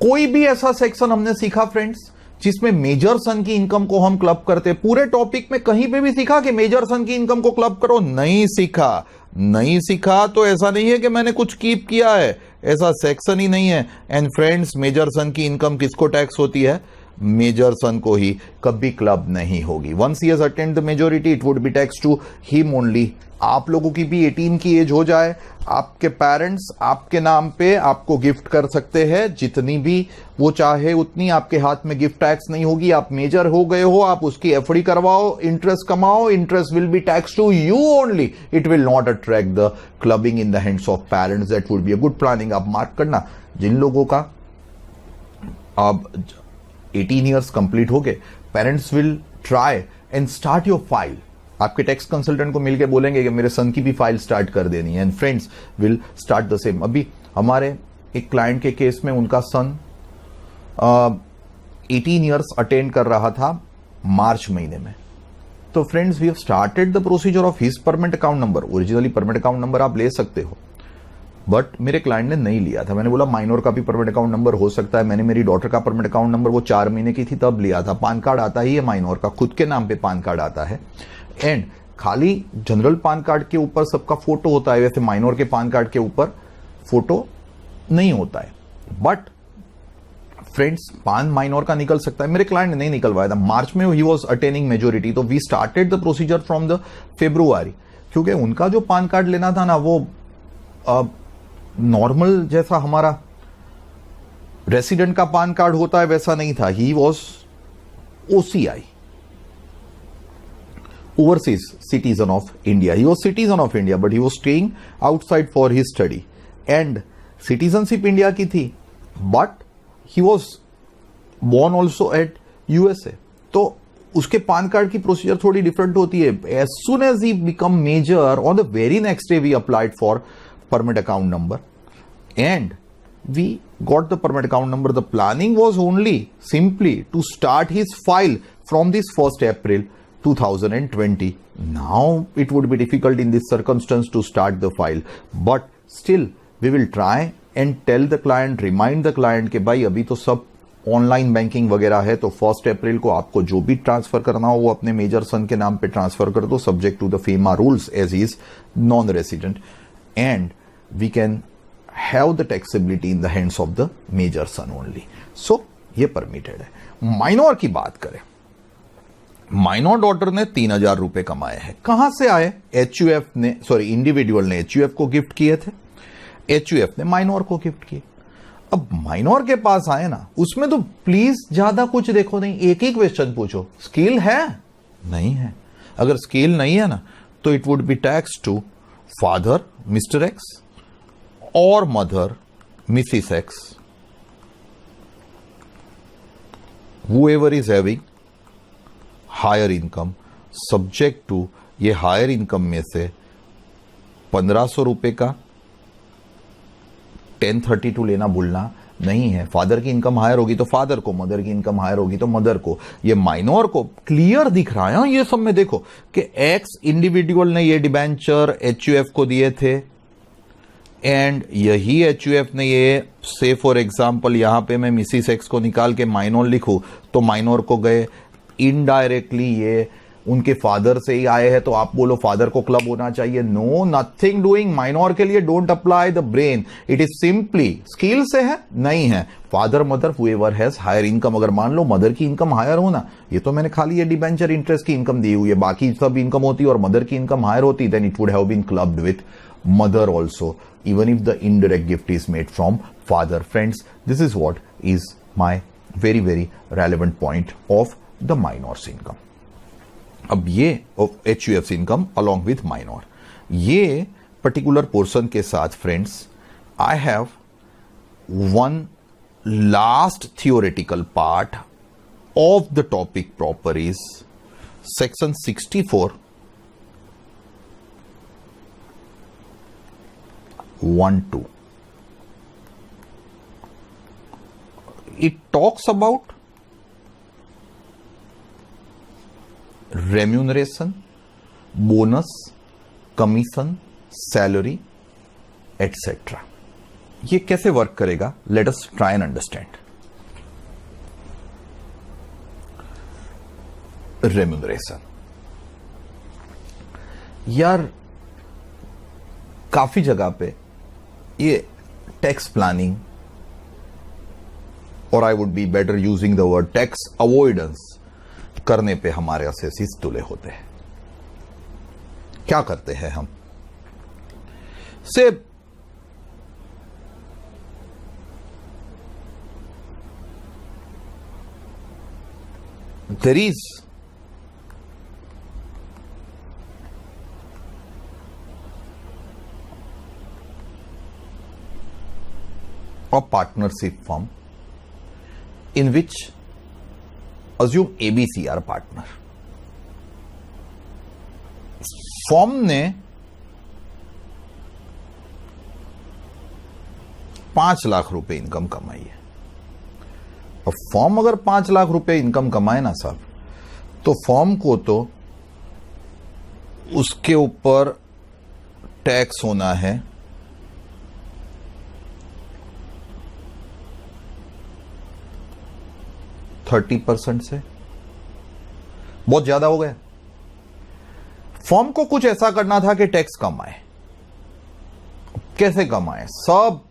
कोई भी ऐसा section हमने सीखा friends जिसमें major सन की इनकम को हम क्लब करते हैं। पूरे टॉपिक में कहीं पे भी सीखा कि मेजर सन की इनकम को क्लब करो? नहीं सीखा। नहीं सीखा तो ऐसा नहीं है कि मैंने कुछ कीप किया है, ऐसा सेक्शन ही नहीं है। एंड फ्रेंड्स, मेजर सन की इनकम किसको टैक्स होती है? मेजर सन को ही, कभी क्लब नहीं होगी। Once he has attend the majority it would be tax to him only. आप लोगों की भी 18 की एज हो जाए, आपके पेरेंट्स आपके नाम पे आपको गिफ्ट कर सकते हैं, जितनी भी वो चाहे उतनी। आपके हाथ में गिफ्ट टैक्स नहीं होगी। आप मेजर हो गए हो, आप उसकी एफडी करवाओ, इंटरेस्ट कमाओ, interest will be tax to you only, it will not attract the clubbing in the hands of parents. That would be a good planning. आप मार्क करना, जिन लोगों का अब 18 ईयर्स कंप्लीट हो गए, parents will try and start your file. आपके tax consultant को मिलकर बोलेंगे कि मेरे सन की भी फाइल स्टार्ट कर देनी है, and friends will start the same. अभी हमारे एक क्लाइंट के केस में उनका सन 18 ईयर्स अटेंड कर रहा था मार्च महीने में। तो friends, we have started the procedure of his permanent account number. Originally permanent account number आप ले सकते हो, बट मेरे क्लाइंट ने नहीं लिया था। मैंने बोला माइनर का भी परमानेंट अकाउंट नंबर हो सकता है। मैंने मेरी डॉटर का परमानेंट अकाउंट नंबर, वो 4 महीने की थी तब लिया था। पान कार्ड आता ही है माइनर का, खुद के नाम पे पान कार्ड आता है, एंड खाली जनरल पान कार्ड के ऊपर सबका फोटो होता है, वैसे माइनर के पान कार्ड के ऊपर फोटो नहीं होता है। बट फ्रेंड्स, पान माइनर का निकल सकता है। मेरे क्लाइंट ने नहीं निकलवाया था। मार्च में ही वॉज अटेनिंग मेजोरिटी, तो we started the procedure from the February, क्योंकि उनका जो पान कार्ड लेना था ना, वो नॉर्मल जैसा हमारा रेसिडेंट का पान कार्ड होता है वैसा नहीं था। He was OCI, overseas citizen of India. He was citizen of India, but he was staying outside for his study. And citizenship India की थी, but he was born also at USA. तो उसके PAN card की procedure थोड़ी different होती है। As soon as he become major, on the very next day we applied for permanent account number, and we got the permanent account number. The planning was only simply to start his file from this 1st April 2020. Now it would be difficult in this circumstance to start the file, but still we will try and tell the client, remind the client कि भाई अभी तो सब online banking वगैरह है, तो 1 अप्रैल को आपको जो भी ट्रांसफर करना हो वो अपने मेजर सन के नाम पे ट्रांसफर कर दो, subject to the FEMA rules, as is non resident, and we can have the taxability in the hands of the major son only. So ये परमिटेड है। माइनर की बात करें, माइनर डॉटर ने 3,000 रुपए कमाए हैं। कहां से आए? HUF ने, सॉरी इंडिविजुअल ने HUF को गिफ्ट किए थे, HUF ने माइनर को गिफ्ट किए। अब माइनर के पास आए ना, उसमें तो प्लीज ज्यादा कुछ देखो नहीं, एक ही क्वेश्चन पूछो, स्किल है? नहीं है। अगर स्किल नहीं है ना, तो it would be tax to father mister X और mother missus X, whoever is having higher income, subject to ये हायर इनकम में से 1,500 रुपए का 1032 लेना भूलना नहीं है। फादर की इनकम हायर होगी तो फादर को, मदर की इनकम हायर होगी तो मदर को। ये माइनर को क्लियर दिख रहा है ये सब में, देखो कि एक्स इंडिविजुअल ने ये डिबेंचर HUF को दिए थे, एंड यही HUF ने ये, से फॉर एग्जाम्पल यहां पे मैं मिसिस एक्स को निकाल के माइनर लिखूं तो माइनर को गए। इनडायरेक्टली ये उनके फादर से ही आए हैं, तो आप बोलो फादर को क्लब होना चाहिए? No, nothing doing. माइनर के लिए don't apply the brain, it is simply skill से है, नहीं है। Father mother however has higher income, अगर मान लो मदर की इनकम हायर हो ना, ये तो मैंने खाली ये डिबेंचर इंटरेस्ट की इनकम दी हुई है, बाकी सब इनकम होती और मदर की इनकम हायर होती, then it would have been clubbed with mother also, even if the indirect gift is made from father. Friends, this is what is my very very relevant point of the minor's income. अब ये of HUF's income along with minor, ये particular portion के साथ friends, I have one last theoretical part of the topic proper is section 64 1-2. It talks about remuneration, bonus, commission, salary, etc. ये कैसे work करेगा? Let us try and understand. Remuneration. यार काफी जगह पे ये टैक्स प्लानिंग, और आई would be better using the word tax avoidance करने पे हमारे असेसिस तुले होते हैं। क्या करते हैं हम? से there is a partnership firm in which assume ABC are partner. Form ने 5 लाख रुपए इनकम कमाई है। अब फॉर्म अगर 5 लाख रुपए इनकम कमाए ना साहब, तो फॉर्म को तो उसके ऊपर टैक्स होना है 30% से। बहुत ज्यादा हो गया। फॉर्म को कुछ ऐसा करना था कि टैक्स कम आए। कैसे कम आए? सब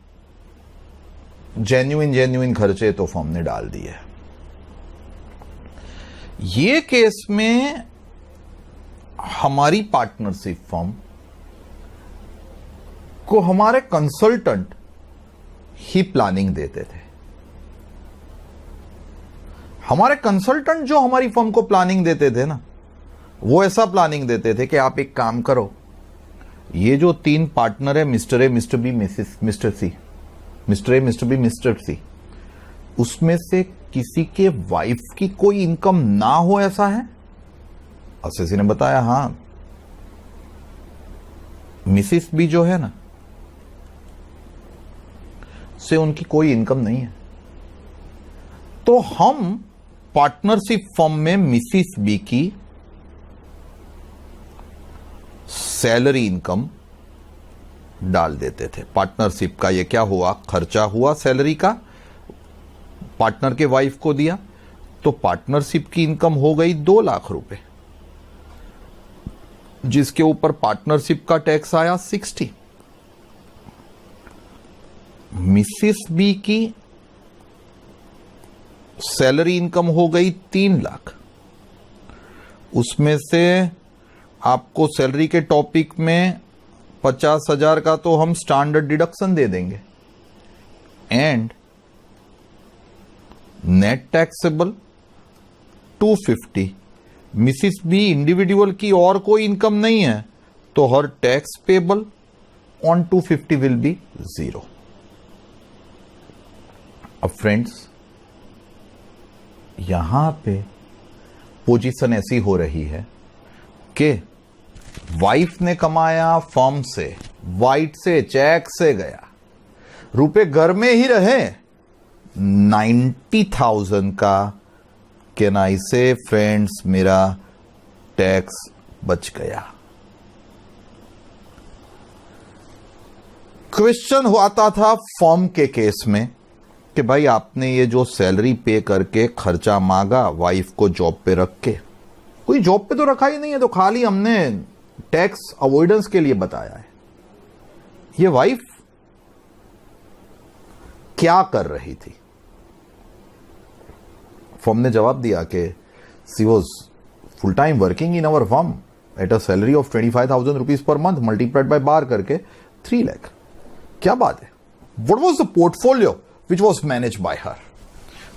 जेन्युइन खर्चे तो फॉर्म ने डाल दिए। ये केस में हमारी पार्टनरशिप फॉर्म को हमारे कंसल्टेंट ही प्लानिंग देते थे। हमारे कंसल्टेंट जो हमारी फर्म को प्लानिंग देते थे ना, वो ऐसा प्लानिंग देते थे कि आप एक काम करो, ये जो 3 पार्टनर है, mister A, mister B, mister C, mister A, mister B, mister C, उसमें से किसी के वाइफ की कोई इनकम ना हो ऐसा है? असेसी ने बताया हां, मिसिस बी जो है ना, से उनकी कोई इनकम नहीं है। तो हम पार्टनरशिप फर्म में मिसिस बी की सैलरी इनकम डाल देते थे। पार्टनरशिप का ये क्या हुआ? खर्चा हुआ सैलरी का, पार्टनर के वाइफ को दिया, तो पार्टनरशिप की इनकम हो गई 2 लाख रुपए, जिसके ऊपर पार्टनरशिप का टैक्स आया 60। मिसिस बी की सैलरी इनकम हो गई 3 लाख। उसमें से आपको सैलरी के टॉपिक में 50,000 का तो हम स्टैंडर्ड डिडक्शन दे देंगे, and net taxable 250। Missus B individual की और कोई इनकम नहीं है, तो हर tax payable on 250 will be 0। अब फ्रेंड्स, यहां पे पोजीशन ऐसी हो रही है कि वाइफ ने कमाया फर्म से, वाइट से, चेक से गया, रुपए घर में ही रहे, 90,000 का केनाई से फ्रेंड्स मेरा टैक्स बच गया। क्वेश्चन आता था फर्म के केस में कि भाई आपने ये जो सैलरी पे करके खर्चा मांगा वाइफ को जॉब पे रख के, कोई जॉब पे तो रखा ही नहीं है, तो खाली हमने टैक्स अवॉइडेंस के लिए बताया है। ये वाइफ क्या कर रही थी? फर्म ने जवाब दिया कि she was full time working in our firm at a salary of 25,000 rupees per month multiplied by बार करके 3 लाख। क्या बात है? What was the portfolio which was manage by her?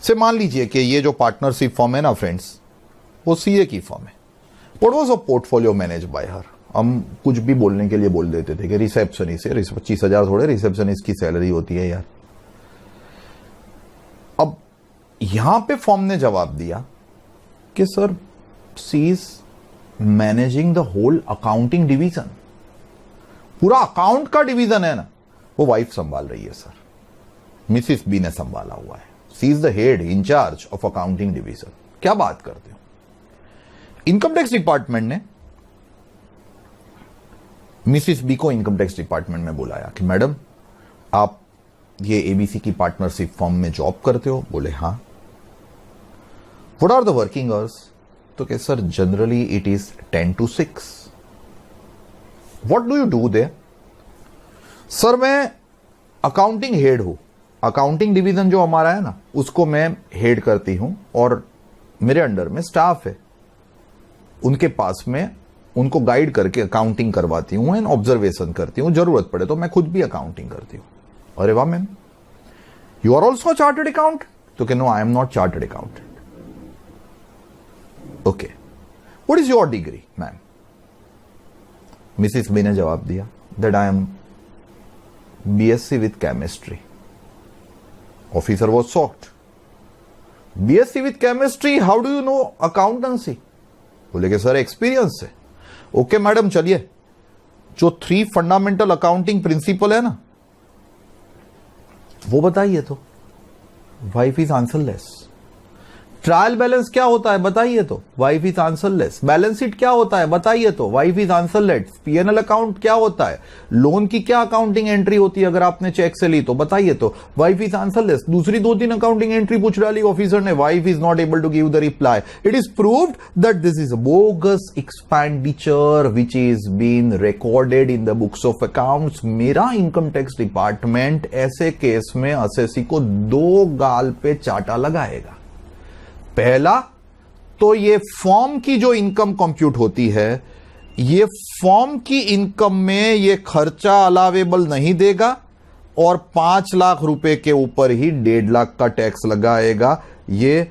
से मान लीजिए कि ये जो पार्टनरशिप फर्म है ना फ्रेंड्स, वो सीए की फर्म है। What was a portfolio manage by हर? हम कुछ भी बोलने के लिए बोल देते थे कि रिसेप्शनिस्ट है, 25,000 थोड़े रिसेप्शनिस्ट की सैलरी होती है यार। अब यहां पे फर्म ने जवाब दिया कि sir she is managing the whole accounting division. पूरा अकाउंट का डिवीजन है ना, वो वाइफ संभाल रही है सर, मिसिस बी ने संभाला हुआ है। She is the head in-charge of accounting division. क्या बात करते हो? इनकम टैक्स डिपार्टमेंट ने मिसिस बी को इनकम टैक्स डिपार्टमेंट में बुलाया कि मैडम आप ये एबीसी की पार्टनरशिप फर्म में जॉब करते हो? बोले हाँ। What are the working hours? तो कि sir generally it is 10 to 6. What do you do there? Sir मैं अकाउंटिंग हेड हूं, अकाउंटिंग डिवीजन जो हमारा है ना उसको मैं हेड करती हूं और मेरे अंडर में स्टाफ है, उनके पास में उनको गाइड करके अकाउंटिंग करवाती हूं एंड ऑब्जर्वेशन करती हूं, जरूरत पड़े तो मैं खुद भी अकाउंटिंग करती हूं. अरे वाह ma'am, you are also chartered account? तो कि no, I am not chartered accountant. Okay, what is your degree ma'am? Mrs B ने जवाब दिया that I am BSc with chemistry. Officer was shocked. BSc with chemistry, how do you know accountancy? बोले कि sir experience है. Okay madam, चलिए जो 3 fundamental accounting principle है ना वो बताइए. तो वाइफ इज आंसरलेस. ट्रायल बैलेंस क्या होता है बताइए. तो वाइफ इज आंसरलेस. बैलेंस शीट क्या होता है बताइए. तो वाइफ इज आंसरलेस. P&L अकाउंट क्या होता है, लोन की क्या अकाउंटिंग एंट्री होती है अगर आपने चेक से ली तो बताइए. तो वाइफ इज आंसरलेस. दूसरी 2-3 अकाउंटिंग एंट्री पूछ डाली ऑफिसर ने. Wife is not able to give the reply. It is proved that this is a bogus expenditure which is been recorded in the books of accounts. मेरा income tax department ऐसे case में assessee को 2 गाल पे चाटा लगाएगा. पहला तो ये फॉर्म की जो इनकम कंप्यूट होती है, ये फॉर्म की इनकम में ये खर्चा अलावेबल नहीं देगा और 5 लाख रुपए के ऊपर ही 1.5 लाख का टैक्स लगाएगा. ये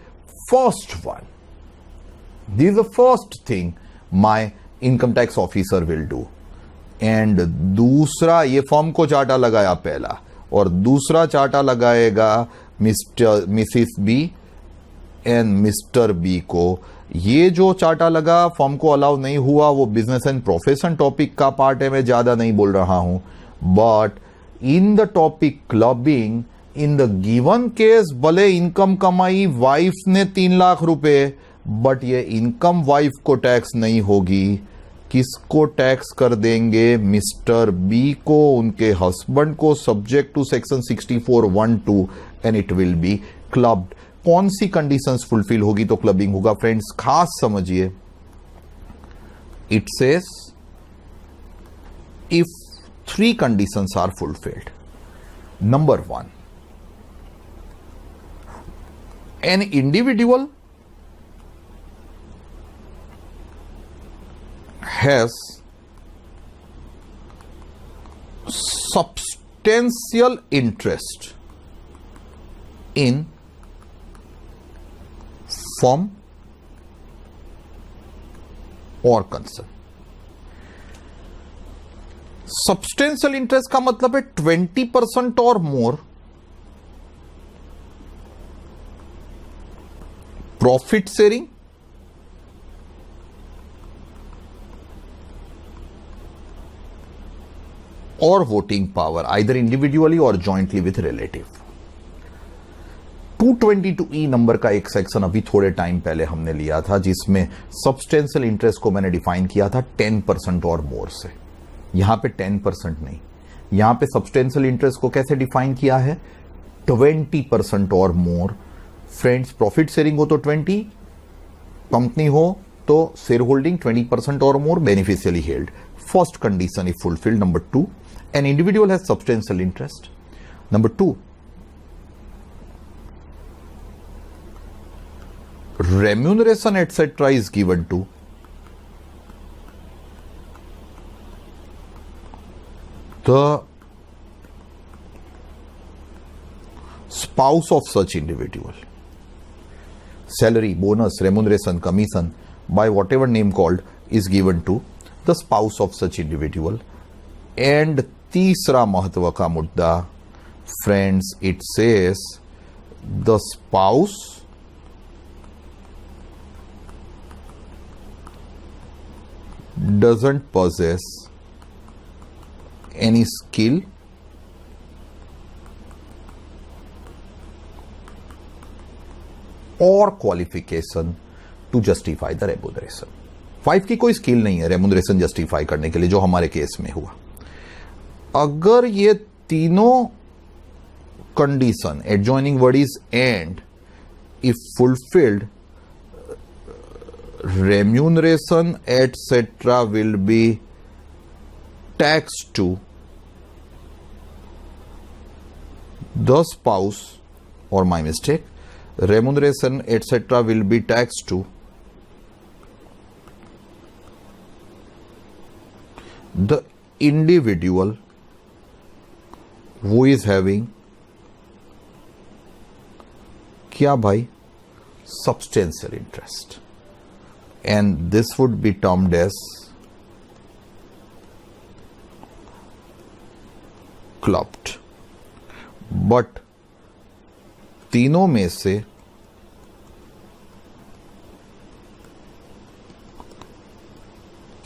first one. This is the first thing my income tax officer will do. And दूसरा, ये फॉर्म को चाटा लगाया पहला, और दूसरा चाटा लगाएगा Mrs B and Mr B को. ये जो चाटा लगा फॉर्म को अलाउ नहीं हुआ, वो बिजनेस एंड प्रोफेशन टॉपिक का पार्ट है, मैं ज्यादा नहीं बोल रहा हूं. But in the topic clubbing, in the given case भले इनकम कमाई वाइफ ने 3 लाख रुपए, बट ये इनकम वाइफ को टैक्स नहीं होगी. किसको टैक्स कर देंगे? मिस्टर बी को, उनके हस्बैंड को, subject to section 64(1)(2) and it will be clubbed. कौन सी कंडीशंस फुलफिल होगी तो क्लबिंग होगा? फ्रेंड्स खास समझिए, it says if 3 conditions are fulfilled. Number 1, an individual has substantial interest in firm or concern. Substantial interest का मतलब है 20% और मोर प्रॉफिट शेयरिंग और वोटिंग पावर, आइदर इंडिविजुअली और jointly with relative. 222E number का एक सेक्शन अभी थोड़े टाइम पहले हमने लिया था, जिसमें सब्सटेंशियल इंटरेस्ट को मैंने डिफाइन किया था 10% और मोर से. यहां पे 10% नहीं, यहां पे सब्सटेंशियल इंटरेस्ट को कैसे डिफाइन किया है? 20% और मोर. फ्रेंड्स, प्रॉफिट शेयरिंग हो तो 20, कंपनी हो तो शेयर होल्डिंग 20% और more, beneficially held. First condition is fulfilled. Number 2, an individual has substantial interest. Number 2, remuneration etc. is given to the spouse of such individual. Salary, bonus, remuneration, commission, by whatever name called, is given to the spouse of such individual. And तीसरा महत्व का मुद्दा, friends, it says the spouse doesn't possess any skill or qualification to justify the remuneration. 5 की कोई skill नहीं है remuneration justify करने के लिए, जो हमारे केस में हुआ. अगर ये तीनों condition, adjoining word is and, if fulfilled, remuneration etc will be taxed to the spouse, or my mistake, remuneration etc will be taxed to the individual who is having क्या भाई, substantial interest, and this would be termed as clubbed. But तीनों में से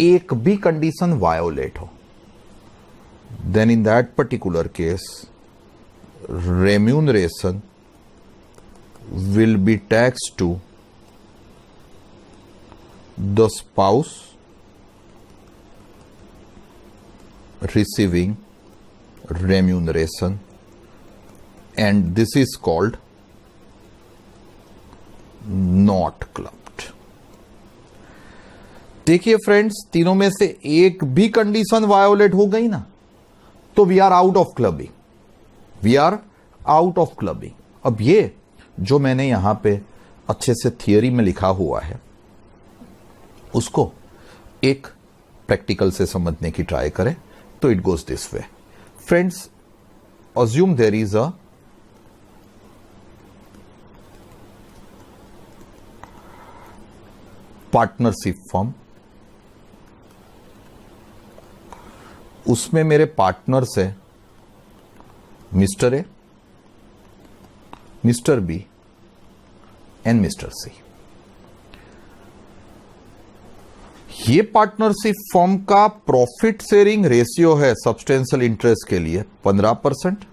एक भी condition violet हो, then in that particular case remuneration will be taxed to the spouse receiving remuneration, and this is called not clubbed. देखिए friends, तीनों में से एक भी कंडीशन वायोलेट हो गई ना, तो we are out of clubbing, we are out of clubbing. अब ये जो मैंने यहां पे अच्छे से थियरी में लिखा हुआ है, उसको एक प्रैक्टिकल से समझने की ट्राई करें. तो it goes this way. Friends, assume there is a partnership firm. उसमें मेरे पार्टनर्स है mister A, mister B and mister C. ये पार्टनरशिप फर्म का प्रॉफिट शेयरिंग रेशियो है सब्सटेंशियल इंटरेस्ट के लिए 15%,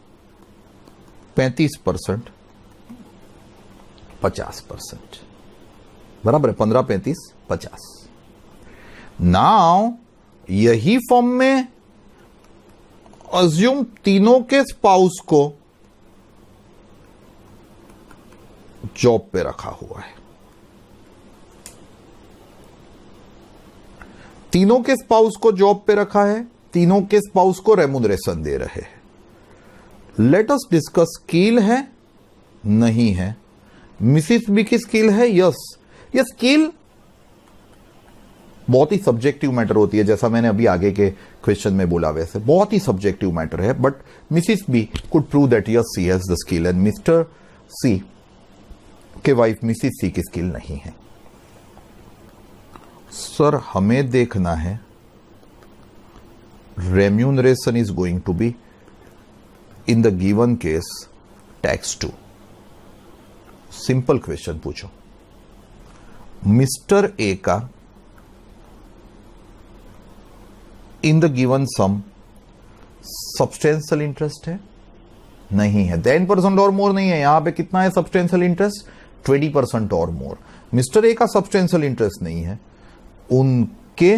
35%, 50%. बराबर है, 15, 35, 50. नाउ यही फर्म में अज्यूम तीनों के स्पाउस को जॉब पे रखा हुआ है. तीनों के स्पाउस को जॉब पे रखा है, तीनों के स्पाउस को रेमुनरेशन दे रहे हैं. Let us discuss. स्किल है, नहीं है. मिसिस बी की स्किल है, यस. ये स्किल बहुत ही सब्जेक्टिव मैटर होती है, जैसा मैंने अभी आगे के क्वेश्चन में बोला, वैसे बहुत ही सब्जेक्टिव मैटर है. But missus B could prove that yes she has the skill, and mister C के वाइफ मिसिस सी की स्किल नहीं है. सर, हमें देखना है remuneration is going to be in the given case tax to. Simple question पूछो. Mr A का in the given some substantial interest है, नहीं है. 10% और मोर नहीं है. यहां पे कितना है सब्सटेंशियल इंटरेस्ट? 20% और मोर. मिस्टर ए का सब्सटेंशियल इंटरेस्ट नहीं है. उनके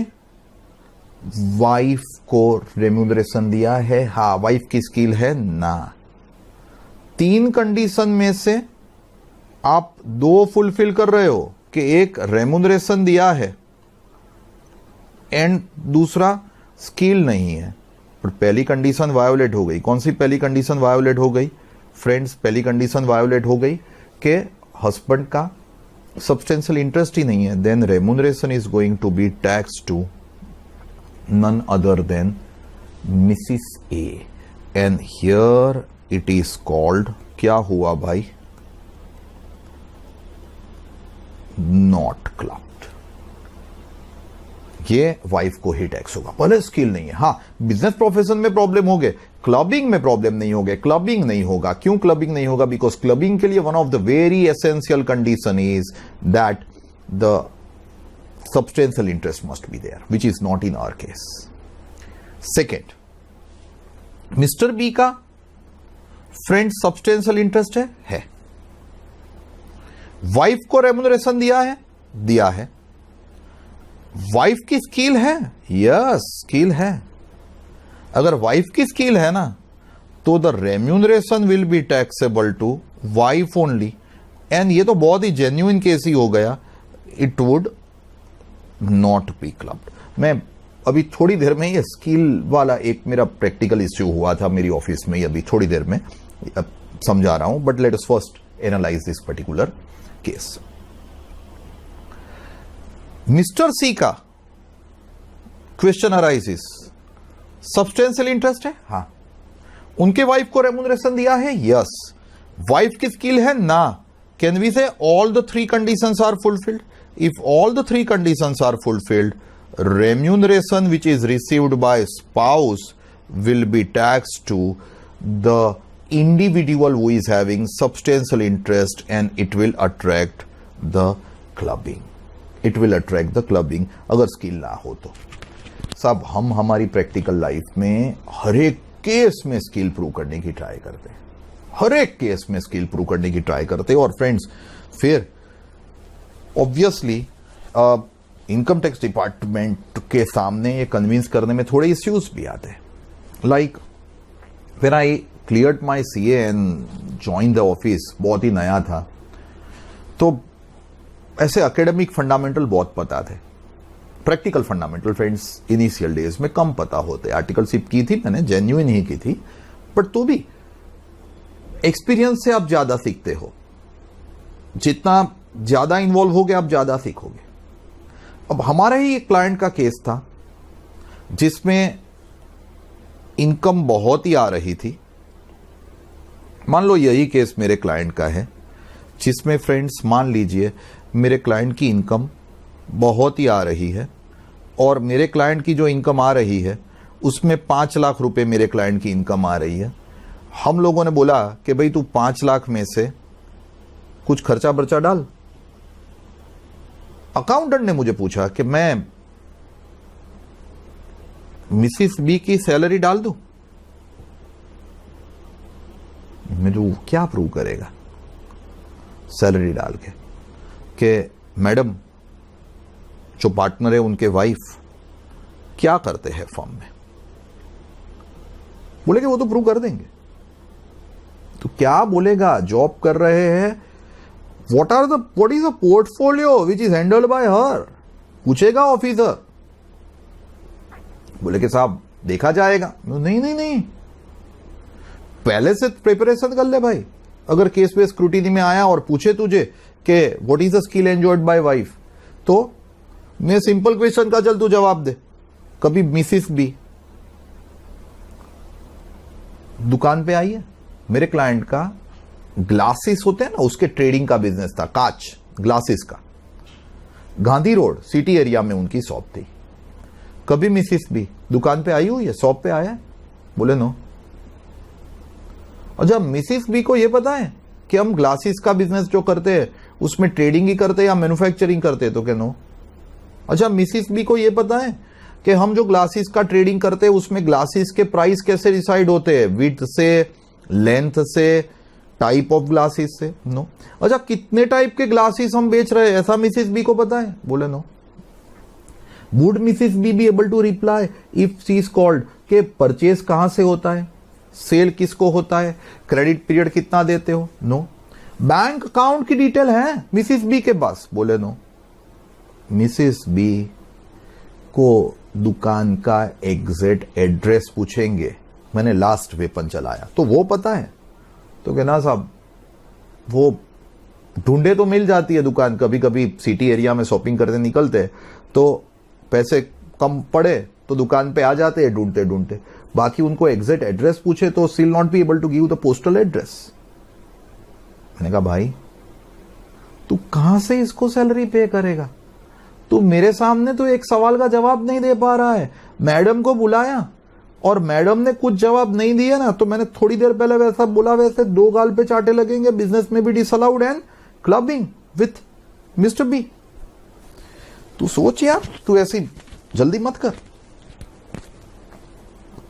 वाइफ को रेम्यूनरेशन दिया है, हा. वाइफ की स्किल है ना. 3 कंडीशन में से आप 2 फुलफिल कर रहे हो कि एक रेम्यूनरेशन दिया है एंड दूसरा स्किल नहीं है. पर पहली कंडीशन वायोलेट हो गई. कौन सी पहली कंडीशन वायोलेट हो गई फ्रेंड्स? पहली कंडीशन वायोलेट हो गई कि हस्बैंड का सब्सटेंशियल इंटरेस्ट ही नहीं है. Then remuneration is going to be tax to none other than Mrs A, and here it is called, क्या हुआ भाई? Not clubbed. ये वाइफ को ही टैक्स होगा, पर स्किल नहीं है. हाँ, बिजनेस प्रोफेशन में प्रॉब्लम हो गए, क्लबिंग में प्रॉब्लम नहीं हो गए. क्लबिंग नहीं होगा. क्यों क्लबिंग नहीं होगा? बिकॉज क्लबिंग के लिए one of the very essential condition is that the substantial interest must be there, which is not in our case. Second, Mr B का फ्रेंड सब्सटेंशियल इंटरेस्ट है. वाइफ को रेम्यूनरेशन दिया है. Wife की skill है, yes skill है. अगर wife की स्किल है ना, तो the remuneration will be taxable to wife only. And ये तो बहुत ही जेन्युइन केस ही हो गया. It would not be clubbed. मैं अभी थोड़ी देर में ये स्किल वाला एक मेरा प्रैक्टिकल इश्यू हुआ था मेरी ऑफिस में, अभी थोड़ी देर में समझा रहा हूं, but let us first analyse this particular case. Mister C का क्वेश्चन अराइजेस, सब्सटेंशियल इंटरेस्ट है, हां। उनके वाइफ को रेम्यूनरेशन दिया है, यस। वाइफ की स्किल है, ना। Can we say all the three conditions are fulfilled? If all the three conditions are fulfilled, remuneration which is received by spouse will be taxed to the individual who is having substantial interest, and it will attract the clubbing. It will attract the clubbing अगर skill ना हो तो। सब हम हमारी practical life में हर एक case में स्किल प्रूव करने की ट्राई करते हैं, हर एक केस में स्किल प्रूव करने की ट्राई करते हैं। और फ्रेंड्स फिर ऑब्वियसली इनकम टैक्स डिपार्टमेंट के सामने ये कन्विंस करने में थोड़े इश्यूज भी आते हैं। Like when I cleared my CA and join the office, बहुत ही नया था, तो ऐसे एकेडमिक फंडामेंटल बहुत पता थे, practical fundamental friends initial days में कम पता होते। आर्टिकलशिप की थी मैंने, जेन्युइन ही की थी, बट तो भी एक्सपीरियंस से आप ज्यादा सीखते हो, जितना ज्यादा इन्वॉल्व होगे आप ज्यादा सीखोगे। अब हमारा ही एक क्लाइंट का केस था जिसमें इनकम बहुत ही आ रही थी। मान लो यही केस मेरे क्लाइंट का है, जिसमें फ्रेंड्स मान लीजिए मेरे क्लाइंट की इनकम बहुत ही आ रही है, और मेरे क्लाइंट की जो इनकम आ रही है उसमें 5 लाख रुपए मेरे क्लाइंट की इनकम आ रही है। हम लोगों ने बोला कि भाई तू 5 लाख में से कुछ खर्चा बर्चा डाल। अकाउंटेंट ने मुझे पूछा कि मैं मिसिस बी की सैलरी डाल दूं। मेरे क्या प्रूव करेगा सैलरी डाल के कि मैडम जो पार्टनर है उनके वाइफ क्या करते हैं फर्म में? बोले कि वो तो प्रूव कर देंगे। तो क्या बोलेगा? जॉब कर रहे हैं, what is the portfolio which is handled by her? पूछेगा ऑफिसर। बोले कि साहब देखा जाएगा। नहीं नहीं नहीं, पहले से प्रिपरेशन कर ले भाई। अगर केस पे स्क्रूटिनी में आया और पूछे तुझे कि what is the skill enjoyed bye wife, तो मैं सिंपल क्वेश्चन का चल तू जवाब दे। कभी मिसिस बी दुकान पे आई है, मेरे क्लाइंट का ग्लासेस होते हैं ना, उसके ट्रेडिंग का बिजनेस था, कांच ग्लासेस का। गांधी रोड सिटी एरिया में उनकी शॉप थी। कभी मिसिस बी दुकान पे आई हुई है, शॉप पे आया है? बोले नो। और जब मिसिस बी को यह पता है कि हम ग्लासेस का बिजनेस जो करते हैं उसमें ट्रेडिंग ही करते हैं या मैन्युफैक्चरिंग करते हैं, तो क्या नो। अच्छा, मिसिस बी को यह पता है कि हम जो ग्लासेस का ट्रेडिंग करते हैं उसमें ग्लासेस के प्राइस कैसे डिसाइड होते हैं, विड्थ से, लेंथ से, टाइप ऑफ ग्लासेस से? नो। अच्छा, कितने टाइप के ग्लासेस हम बेच रहे हैं, ऐसा मिसिस बी को पता है? बोले no. Would Mrs B be able to reply if she is called के परचेज कहां से होता है, सेल किसको होता है, क्रेडिट पीरियड कितना देते हो? नो। बैंक अकाउंट की डिटेल है मिसिस बी के पास? बोले नो। मिसिस बी को दुकान का एग्जैक्ट एड्रेस पूछेंगे, मैंने लास्ट वेपन चलाया, तो वो पता है? तो कहना साहब वो ढूंढे तो मिल जाती है दुकान, कभी कभी सिटी एरिया में शॉपिंग करते निकलते तो पैसे कम पड़े तो दुकान पे आ जाते हैं ढूंढते ढूंढते। बाकी उनको एग्जैक्ट एड्रेस पूछे तो still not be able to give the postal address. मैंने कहा भाई तू कहां से इसको सैलरी पे करेगा? तू मेरे सामने तो एक सवाल का जवाब नहीं दे पा रहा है। मैडम को बुलाया और मैडम ने कुछ जवाब नहीं दिया ना, तो मैंने थोड़ी देर पहले वैसा बोला वैसे 2 गाल पे चाटे लगेंगे, बिजनेस में भी disallowed and clubbing with Mr B. तू सोच यार, तू ऐसी जल्दी मत कर।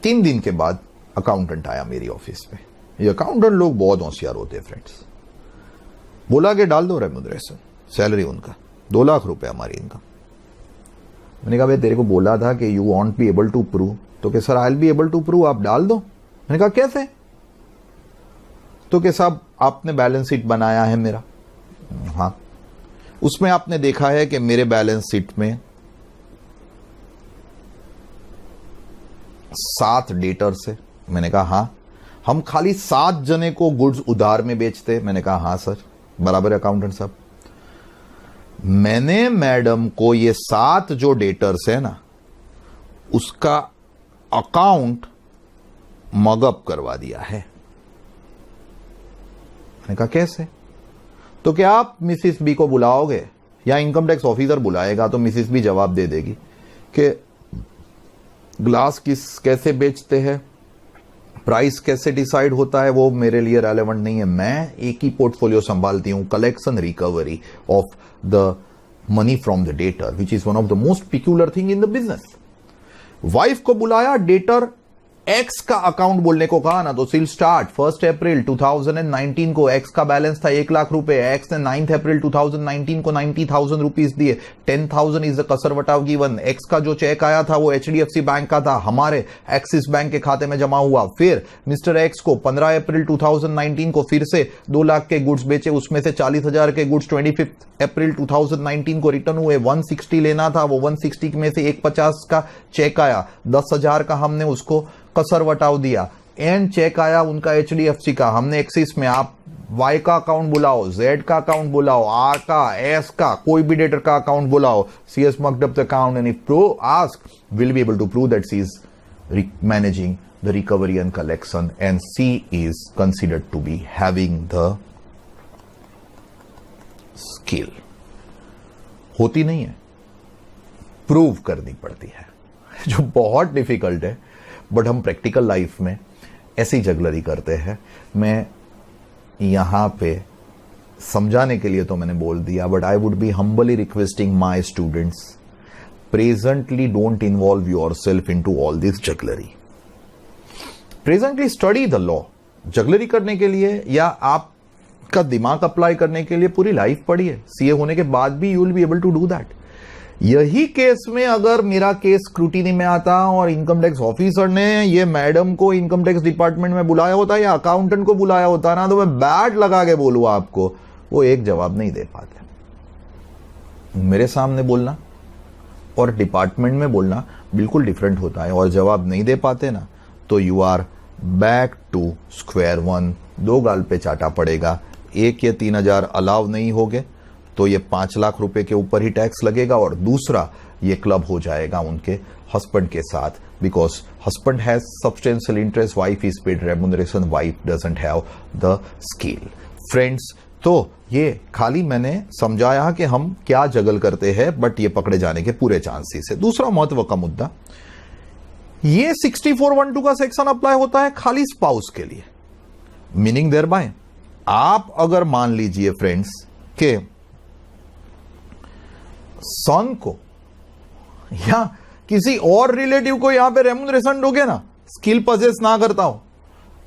3 दिन के बाद अकाउंटेंट आया मेरी ऑफिस में। ये अकाउंटेंट लोग बहुत होशियार होते हैं फ्रेंड्स। बोला कि डाल दो रेम्यूनरेशन, सैलरी उनका 2 लाख रुपए हमारी इनकम। मैंने कहा भाई तेरे को बोला था कि you won't be able to prove, तो कि sir I will be able to prove, आप डाल दो। मैंने कहा कैसे? तो कि साहब आपने बैलेंस शीट बनाया है मेरा, हाँ, उसमें आपने देखा है कि मेरे बैलेंस शीट में 7 डेटर से? मैंने कहा हाँ। हम खाली 7 जने को गुड्स उधार में बेचते? मैंने कहा हाँ सर। बराबर अकाउंटेंट साहब। मैंने मैडम को ये 7 जो डेटर्स है ना, उसका अकाउंट मगअप करवा दिया है। मैंने कहा कैसे? तो क्या आप मिसिस बी को बुलाओगे या इनकम टैक्स ऑफिसर बुलाएगा तो मिसिस बी जवाब दे देगी कि ग्लास कैसे बेचते हैं, प्राइस कैसे डिसाइड होता है, वो मेरे लिए रेलेवेंट नहीं है। मैं एक ही पोर्टफोलियो संभालती हूं, collection recovery of the money from the debtor, which is one of the most peculiar thing in the business. Wife को बुलाया, डेटर एक्स का अकाउंट बोलने को कहा ना, तो सिल स्टार्ट 1 अप्रैल 2019 को एक्स का बैलेंस था 1 लाख रुपए। एक्स ने 9 अप्रैल 2019 को 90,000 रुपीज दिए। 10,000 इज द कसर वटाव गिवन। एक्स का जो चेक आया था वो HDFC बैंक का था, हमारे एक्सिस बैंक के खाते में जमा हुआ। फिर मिस्टर एक्स को 15 अप्रैल 2019 को फिर से 2 लाख के गुड्स बेचे, उसमें से 40,000 के गुड्स 25 अप्रैल 2019 को रिटर्न हुए। 160 लेना था, वो 160 में से 150 का चेक आया, 10,000 का हमने उसको कसर वटाव दिया। एंड चेक आया उनका HDFC का, हमने एक्सिस में, आप Y का अकाउंट बुलाओ, Z का अकाउंट बुलाओ, R का, S का, कोई भी डेटर का अकाउंट बुलाओ, CS marked up the account and if ask, will be able to prove that she is managing the recovery and collection and she is considered to be having the skill। होती नहीं है, prove करनी पड़ती है, जो बहुत difficult है, but हम प्रैक्टिकल लाइफ में ऐसी जगलरी करते हैं। मैं यहां पे समझाने के लिए तो मैंने बोल दिया, but I would be humbly requesting my students, presently don't involve yourself into all this jugglery. Presently study the law. Jugglery करने के लिए या आपका दिमाग अप्लाई करने के लिए पूरी लाइफ पढ़िए। CA होने के बाद भी you will be able to do that. यही केस में अगर मेरा केस स्क्रूटिनी में आता और इनकम टैक्स ऑफिसर ने ये मैडम को इनकम टैक्स डिपार्टमेंट में बुलाया होता या अकाउंटेंट को बुलाया होता ना, तो मैं बैट लगा के बोलूं आपको, वो एक जवाब नहीं दे पाते। मेरे सामने बोलना और डिपार्टमेंट में बोलना बिल्कुल डिफरेंट होता है, और जवाब नहीं दे पाते ना तो you are back to square one. 2 गाल पे चाटा पड़ेगा। 1 या 3,000 अलाव नहीं होगे तो ये 5 लाख रुपए के ऊपर ही टैक्स लगेगा, और दूसरा ये क्लब हो जाएगा उनके हस्बैंड के साथ, because husband has substantial interest, wife is paid remuneration, wife doesn't have the skill. Friends, तो ये खाली मैंने समझाया कि हम क्या जगल करते हैं, बट ये पकड़े जाने के पूरे चांसेस है। दूसरा महत्व का मुद्दा, ये 6412 का सेक्शन अप्लाई होता है खाली स्पाउस के लिए। मीनिंग देयर बाय, आप अगर मान लीजिए फ्रेंड्स के सन को या किसी और रिलेटिव को यहां पे रेम्यूनरेशन दोगे ना, स्किल पजेस ना करता हो,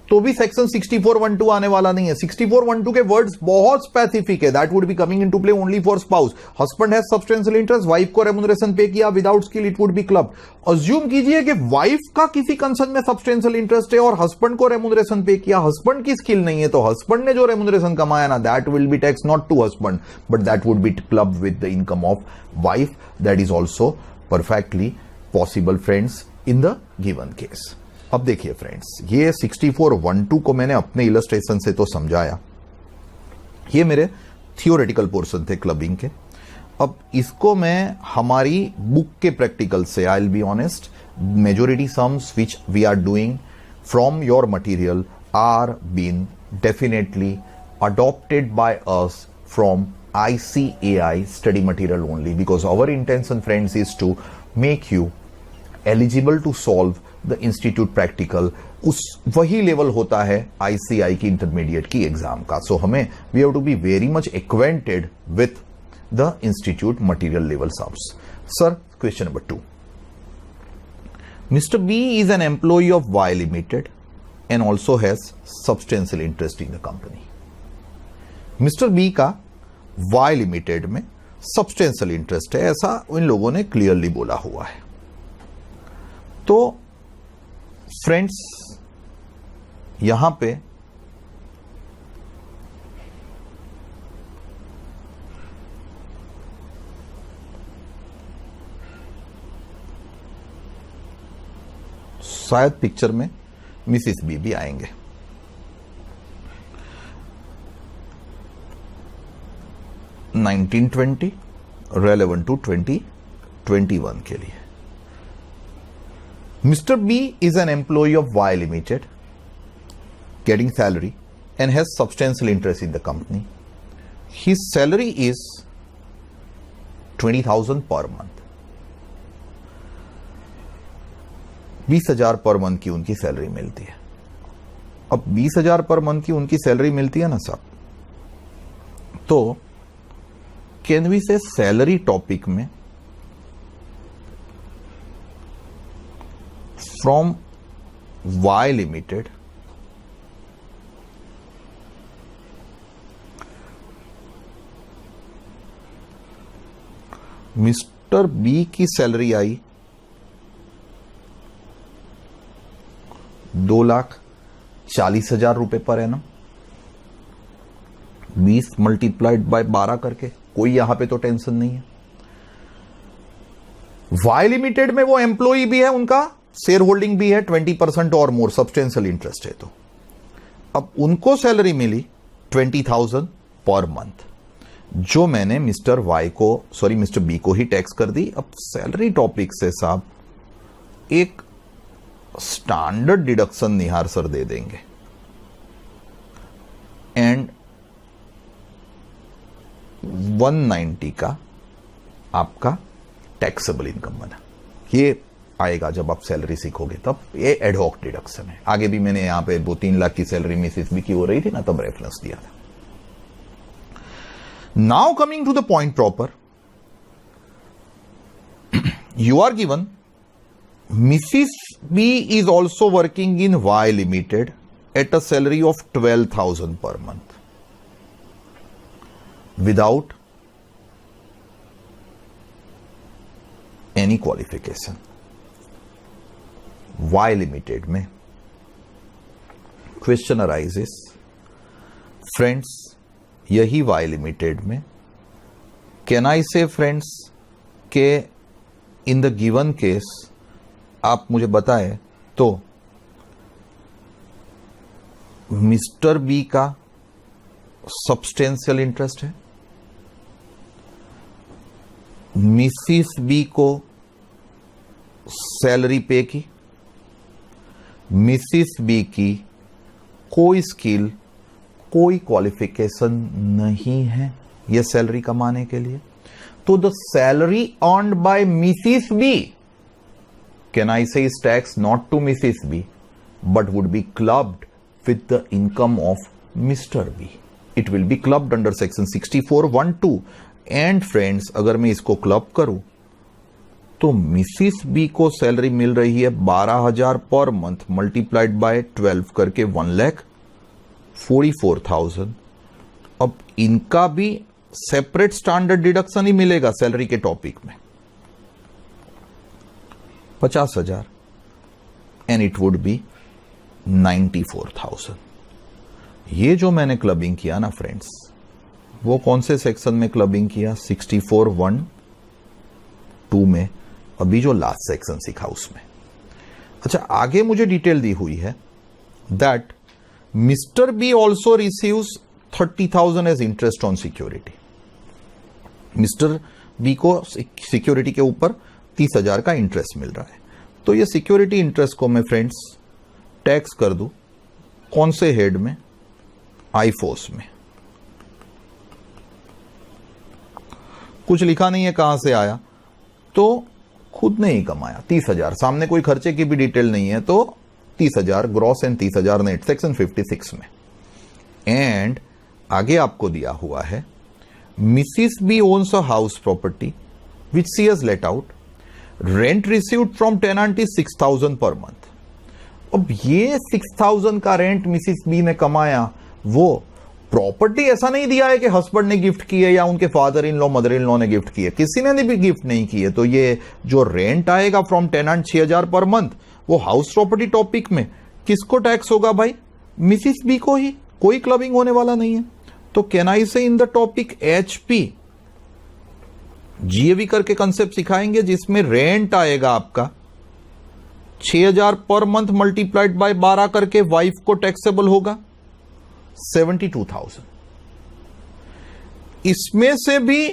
तो भी सेक्शन 6412 आने वाला नहीं है। 6412 के वर्ड्स बहुत स्पेसिफिक है। That would be coming into play only for spouse. Husband has substantial interest, wife को रेम्यूनरेशन पे किया without skill, it would be club. Assume कीजिए कि वाइफ का किसी कंसर्न में सब्सटेंशियल इंटरेस्ट है और हस्बैंड को रेम्यूनरेशन पे किया, हस्बैंड की स्किल नहीं है, तो हस्बैंड ने जो रेम्यूनरेशन कमाया ना, that will be tax not to husband, but that would be club with the income of wife. That is also perfectly possible friends in the given case. अब देखिए फ्रेंड्स, ये 6412 को मैंने अपने इलस्ट्रेशन से तो समझाया, ये मेरे थियोरेटिकल पोर्शन थे क्लबिंग के। अब इसको मैं हमारी बुक के प्रैक्टिकल से, I will be honest, majority sums which we are doing from your material are been definitely adopted by us from ICAI study material only, because our intention friends is to make you eligible to solve the institute practical. उस वही level होता है ICAI की intermediate की exam का। So हमें we have to be very much acquainted with the institute material level sums. Sir, question number 2, Mr B is an employ of Y limited and also has substantial interest in the company. Mr B का Y limited में substantial interest है, ऐसा इन लोगों ने clearly बोला हुआ है। तो फ्रेंड्स, यहां पे शायद पिक्चर में मिसिस बी भी आएंगे। $1920 रेलेवेंट टू 2021 के लिए। Mr. B is an employee of Y Limited, getting salary and has substantial interest in the company. His salary is 20,000 per month. 20,000 per month की उनकी सैलरी मिलती है। अब 20,000 पर मंथ की उनकी सैलरी मिलती है ना साहब, तो can we say salary topic में from Y limited Mr B की सैलरी आई 2,40,000 रुपए पर एनम, 20 मल्टीप्लाइड बाय 12 करके, कोई यहां पे तो टेंशन नहीं है। वाई लिमिटेड में वो एम्प्लॉई भी है, उनका शेयर होल्डिंग भी है 20% और मोर, सब्सटेंशियल इंटरेस्ट है। तो अब उनको सैलरी मिली 20,000 पर मंथ, जो मैंने मिस्टर बी को ही टैक्स कर दी। अब सैलरी टॉपिक से साहब एक स्टैंडर्ड डिडक्शन निहार सर दे देंगे एंड 190 का आपका टैक्सेबल इनकम बना। ये आएगा जब आप सैलरी सीखोगे, तब ये एडहॉक डिडक्शन है। आगे भी मैंने यहां पे 2-3 लाख की सैलरी मिसिस बी की हो रही थी ना, तब रेफरेंस दिया था। Now coming to the point proper, you are given Mrs. B is also working in Y Limited at a salary of 12,000 per month without any qualification. Y Limited में question arises, friends, यही Y Limited में can I say friends के in the given case आप मुझे बताएं तो mister B का substantial interest है, मिसिस बी को सैलरी पे की, मिसिस बी की कोई स्किल कोई क्वालिफिकेशन नहीं है यह सैलरी कमाने के लिए। तो the salary earned by Mrs B, can I say is tax not to Mrs. B but would be clubbed with the income of Mr. B. It will be clubbed under section 64(1)(2) and friends, अगर मैं इसको club करूं तो Mrs B को salary मिल रही है 12,000 पर month multiplied bye 12 करके 1,44,000। अब इनका भी सेपरेट स्टैंडर्ड डिडक्शन ही मिलेगा सैलरी के टॉपिक में 50,000 एंड इट वुड बी 94,000। ये जो मैंने क्लबिंग किया ना फ्रेंड्स, वो कौन से सेक्शन में क्लबिंग किया? 64(1)(2) में, अभी जो लास्ट सेक्शन सीखा उसमें। अच्छा, आगे मुझे डिटेल दी हुई है that Mr B also receives 30,000 as interest on security. Mr B को सिक्योरिटी के ऊपर 30,000 का इंटरेस्ट मिल रहा है। तो ये सिक्योरिटी इंटरेस्ट को मैं फ्रेंड्स टैक्स कर दूं कौन से हेड में? आईफोर्स में। कुछ लिखा नहीं है कहां से आया, तो खुद ने ही कमाया 30,000, सामने कोई खर्चे की भी डिटेल नहीं है, तो 30,000 ग्रॉस एंड 30,000 नेट, सेक्शन 56 में। एंड आगे आपको दिया हुआ है Mrs B owns a house property which she has let out, rent received from tenant is 6,000 per month. अब ये 6,000 का रेंट मिसिस बी ने कमाया, वो प्रॉपर्टी ऐसा नहीं दिया है कि हस्बैंड ने गिफ्ट की है या उनके father in law mother in law ने गिफ्ट की है, किसी ने भी गिफ्ट नहीं की है। तो ये जो रेंट आएगा फ्रॉम टेनेंट 6,000 पर मंथ, वो हाउस प्रॉपर्टी टॉपिक में किसको टैक्स होगा भाई? मिसिस बी को ही, कोई क्लबिंग होने वाला नहीं है। तो कैन आई से in the topic HP GAV करके कंसेप्ट सिखाएंगे जिसमें रेंट आएगा आपका 6,000 पर मंथ मल्टीप्लाइड बाय 12 करके वाइफ को टैक्सेबल होगा 72,000। इसमें से भी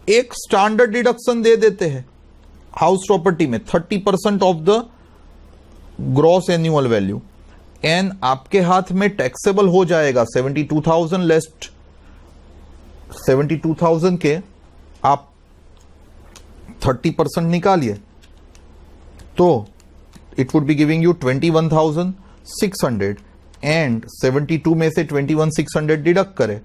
एक स्टैंडर्ड डिडक्शन दे देते हैं हाउस प्रॉपर्टी में 30% of the gross annual value, and आपके हाथ में टैक्सेबल हो जाएगा 72,000 लेस्ट 72,000 के आप 30% निकालिए तो it would be giving you 21,600 and 72 में से 21,600 डिडक्ट करे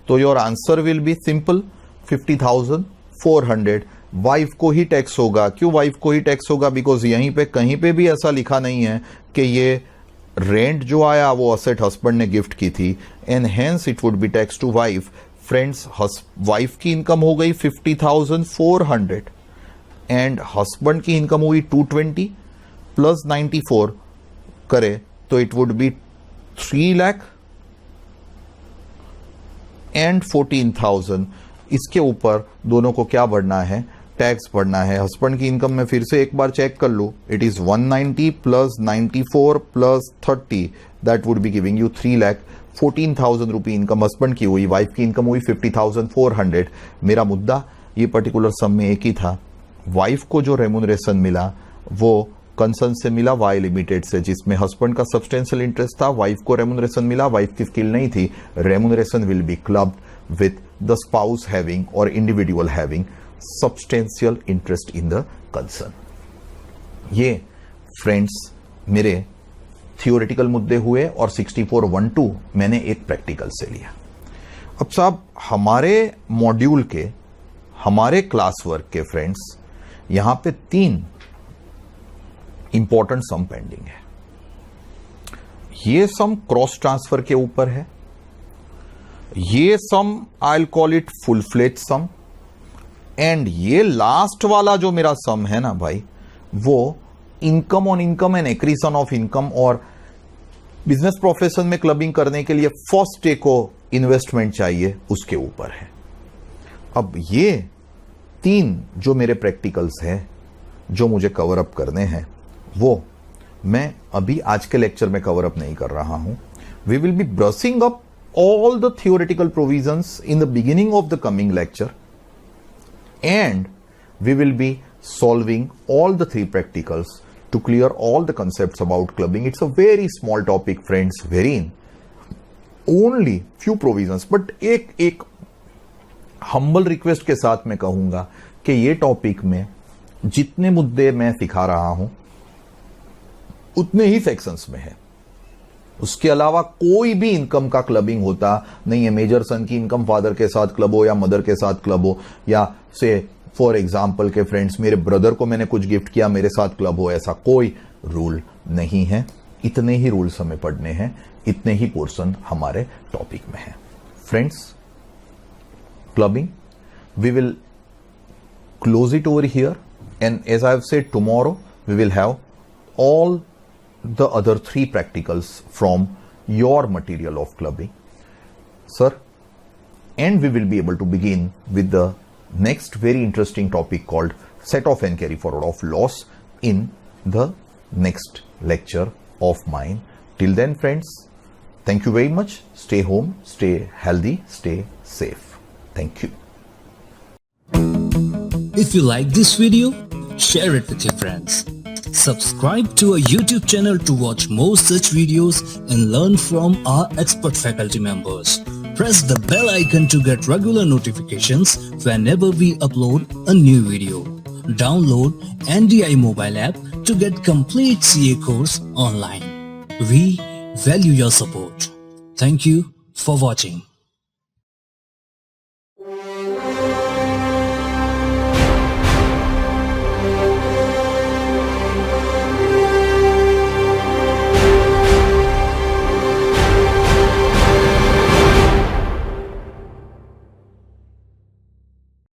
तो your answer will be simple 50,400। Wife को ही टैक्स होगा। क्यों वाइफ को ही टैक्स होगा? बिकॉज यहीं पे कहीं पे भी ऐसा लिखा नहीं है कि ये रेंट जो आया वो असेट हस्बैंड ने गिफ्ट की थी, and hence it would be tax to wife. Friends, wife की इनकम हो गई 50,400 एंड हस्बैंड की इनकम हुई 220 प्लस 94 करे तो it would B 3 lakh and 14,000। इसके ऊपर दोनों को क्या बढ़ना है? टैक्स बढ़ना है। हस्बैंड की इनकम में फिर से एक बार चेक कर लो, it is 190 plus 94 plus 30 that would be giving you 3,14,000 rupee income husband की हुई। वाइफ की इनकम हुई 50,400। मेरा मुद्दा ये पर्टिकुलर सम में एक ही था, वाइफ को जो रेम्यूनरेशन मिला वो कंसर्न से मिला वाई लिमिटेड से, जिसमें हस्बैंड का सब्सटेंशियल इंटरेस्ट था, वाइफ को रेम्यूनरेशन मिला, वाइफ की स्किल नहीं थी। Remuneration will be clubbed with the spouse having और individual having substantial interest in the concern. ये फ्रेंड्स मेरे थियोरेटिकल मुद्दे हुए और 6412 मैंने एक प्रैक्टिकल से लिया। अब साहब हमारे मॉड्यूल के हमारे क्लास वर्क के फ्रेंड्स यहां पे 3 इंपॉर्टेंट सम पेंडिंग है। ये सम क्रॉस ट्रांसफर के ऊपर है, ये sum I call it full fledge sum, and ये लास्ट वाला जो मेरा सम है ना भाई, वो income on income and accretion of income और बिजनेस प्रोफेशन में क्लबिंग करने के लिए फर्स्ट डे को इन्वेस्टमेंट चाहिए उसके ऊपर है। अब ये 3 जो मेरे प्रैक्टिकल्स हैं जो मुझे कवर अप करने हैं वो मैं अभी आज के लेक्चर में कवर अप नहीं कर रहा हूं। We will be brushing up all the theoretical provisions in the beginning of the coming lecture, and we will be solving all the 3 practicals to clear all the concepts about clubbing. It's a very small topic friends, wherein only few provisions, but एक humble request के साथ मैं कहूंगा कि ये topic में जितने मुद्दे मैं सिखा रहा हूं उतने ही सेक्शंस में है, उसके अलावा कोई भी इनकम का क्लबिंग होता नहीं है। मेजर सन की इनकम फादर के साथ क्लब हो या मदर के साथ क्लब हो, या से फॉर एग्जाम्पल के फ्रेंड्स मेरे ब्रदर को मैंने कुछ गिफ्ट किया मेरे साथ क्लब हो, ऐसा कोई रूल नहीं है। इतने ही रूल्स हमें पढ़ने हैं, इतने ही पोर्शन हमारे टॉपिक में है। Friends, clubbing we will close it over here, and as I have said tomorrow we will have all the other 3 practicals from your material of clubbing, sir, and we will be able to begin with the next very interesting topic called set off and carry forward of loss in the next lecture of mine. Till then friends, thank you very much. Stay home, stay healthy, stay safe. Thank you. If you like this video, share it with your friends. Subscribe to our YouTube channel to watch more such videos and learn from our expert faculty members. Press the bell icon to get regular notifications whenever we upload a new video. Download NDI mobile app to get complete CA course online. We value your support. Thank you for watching.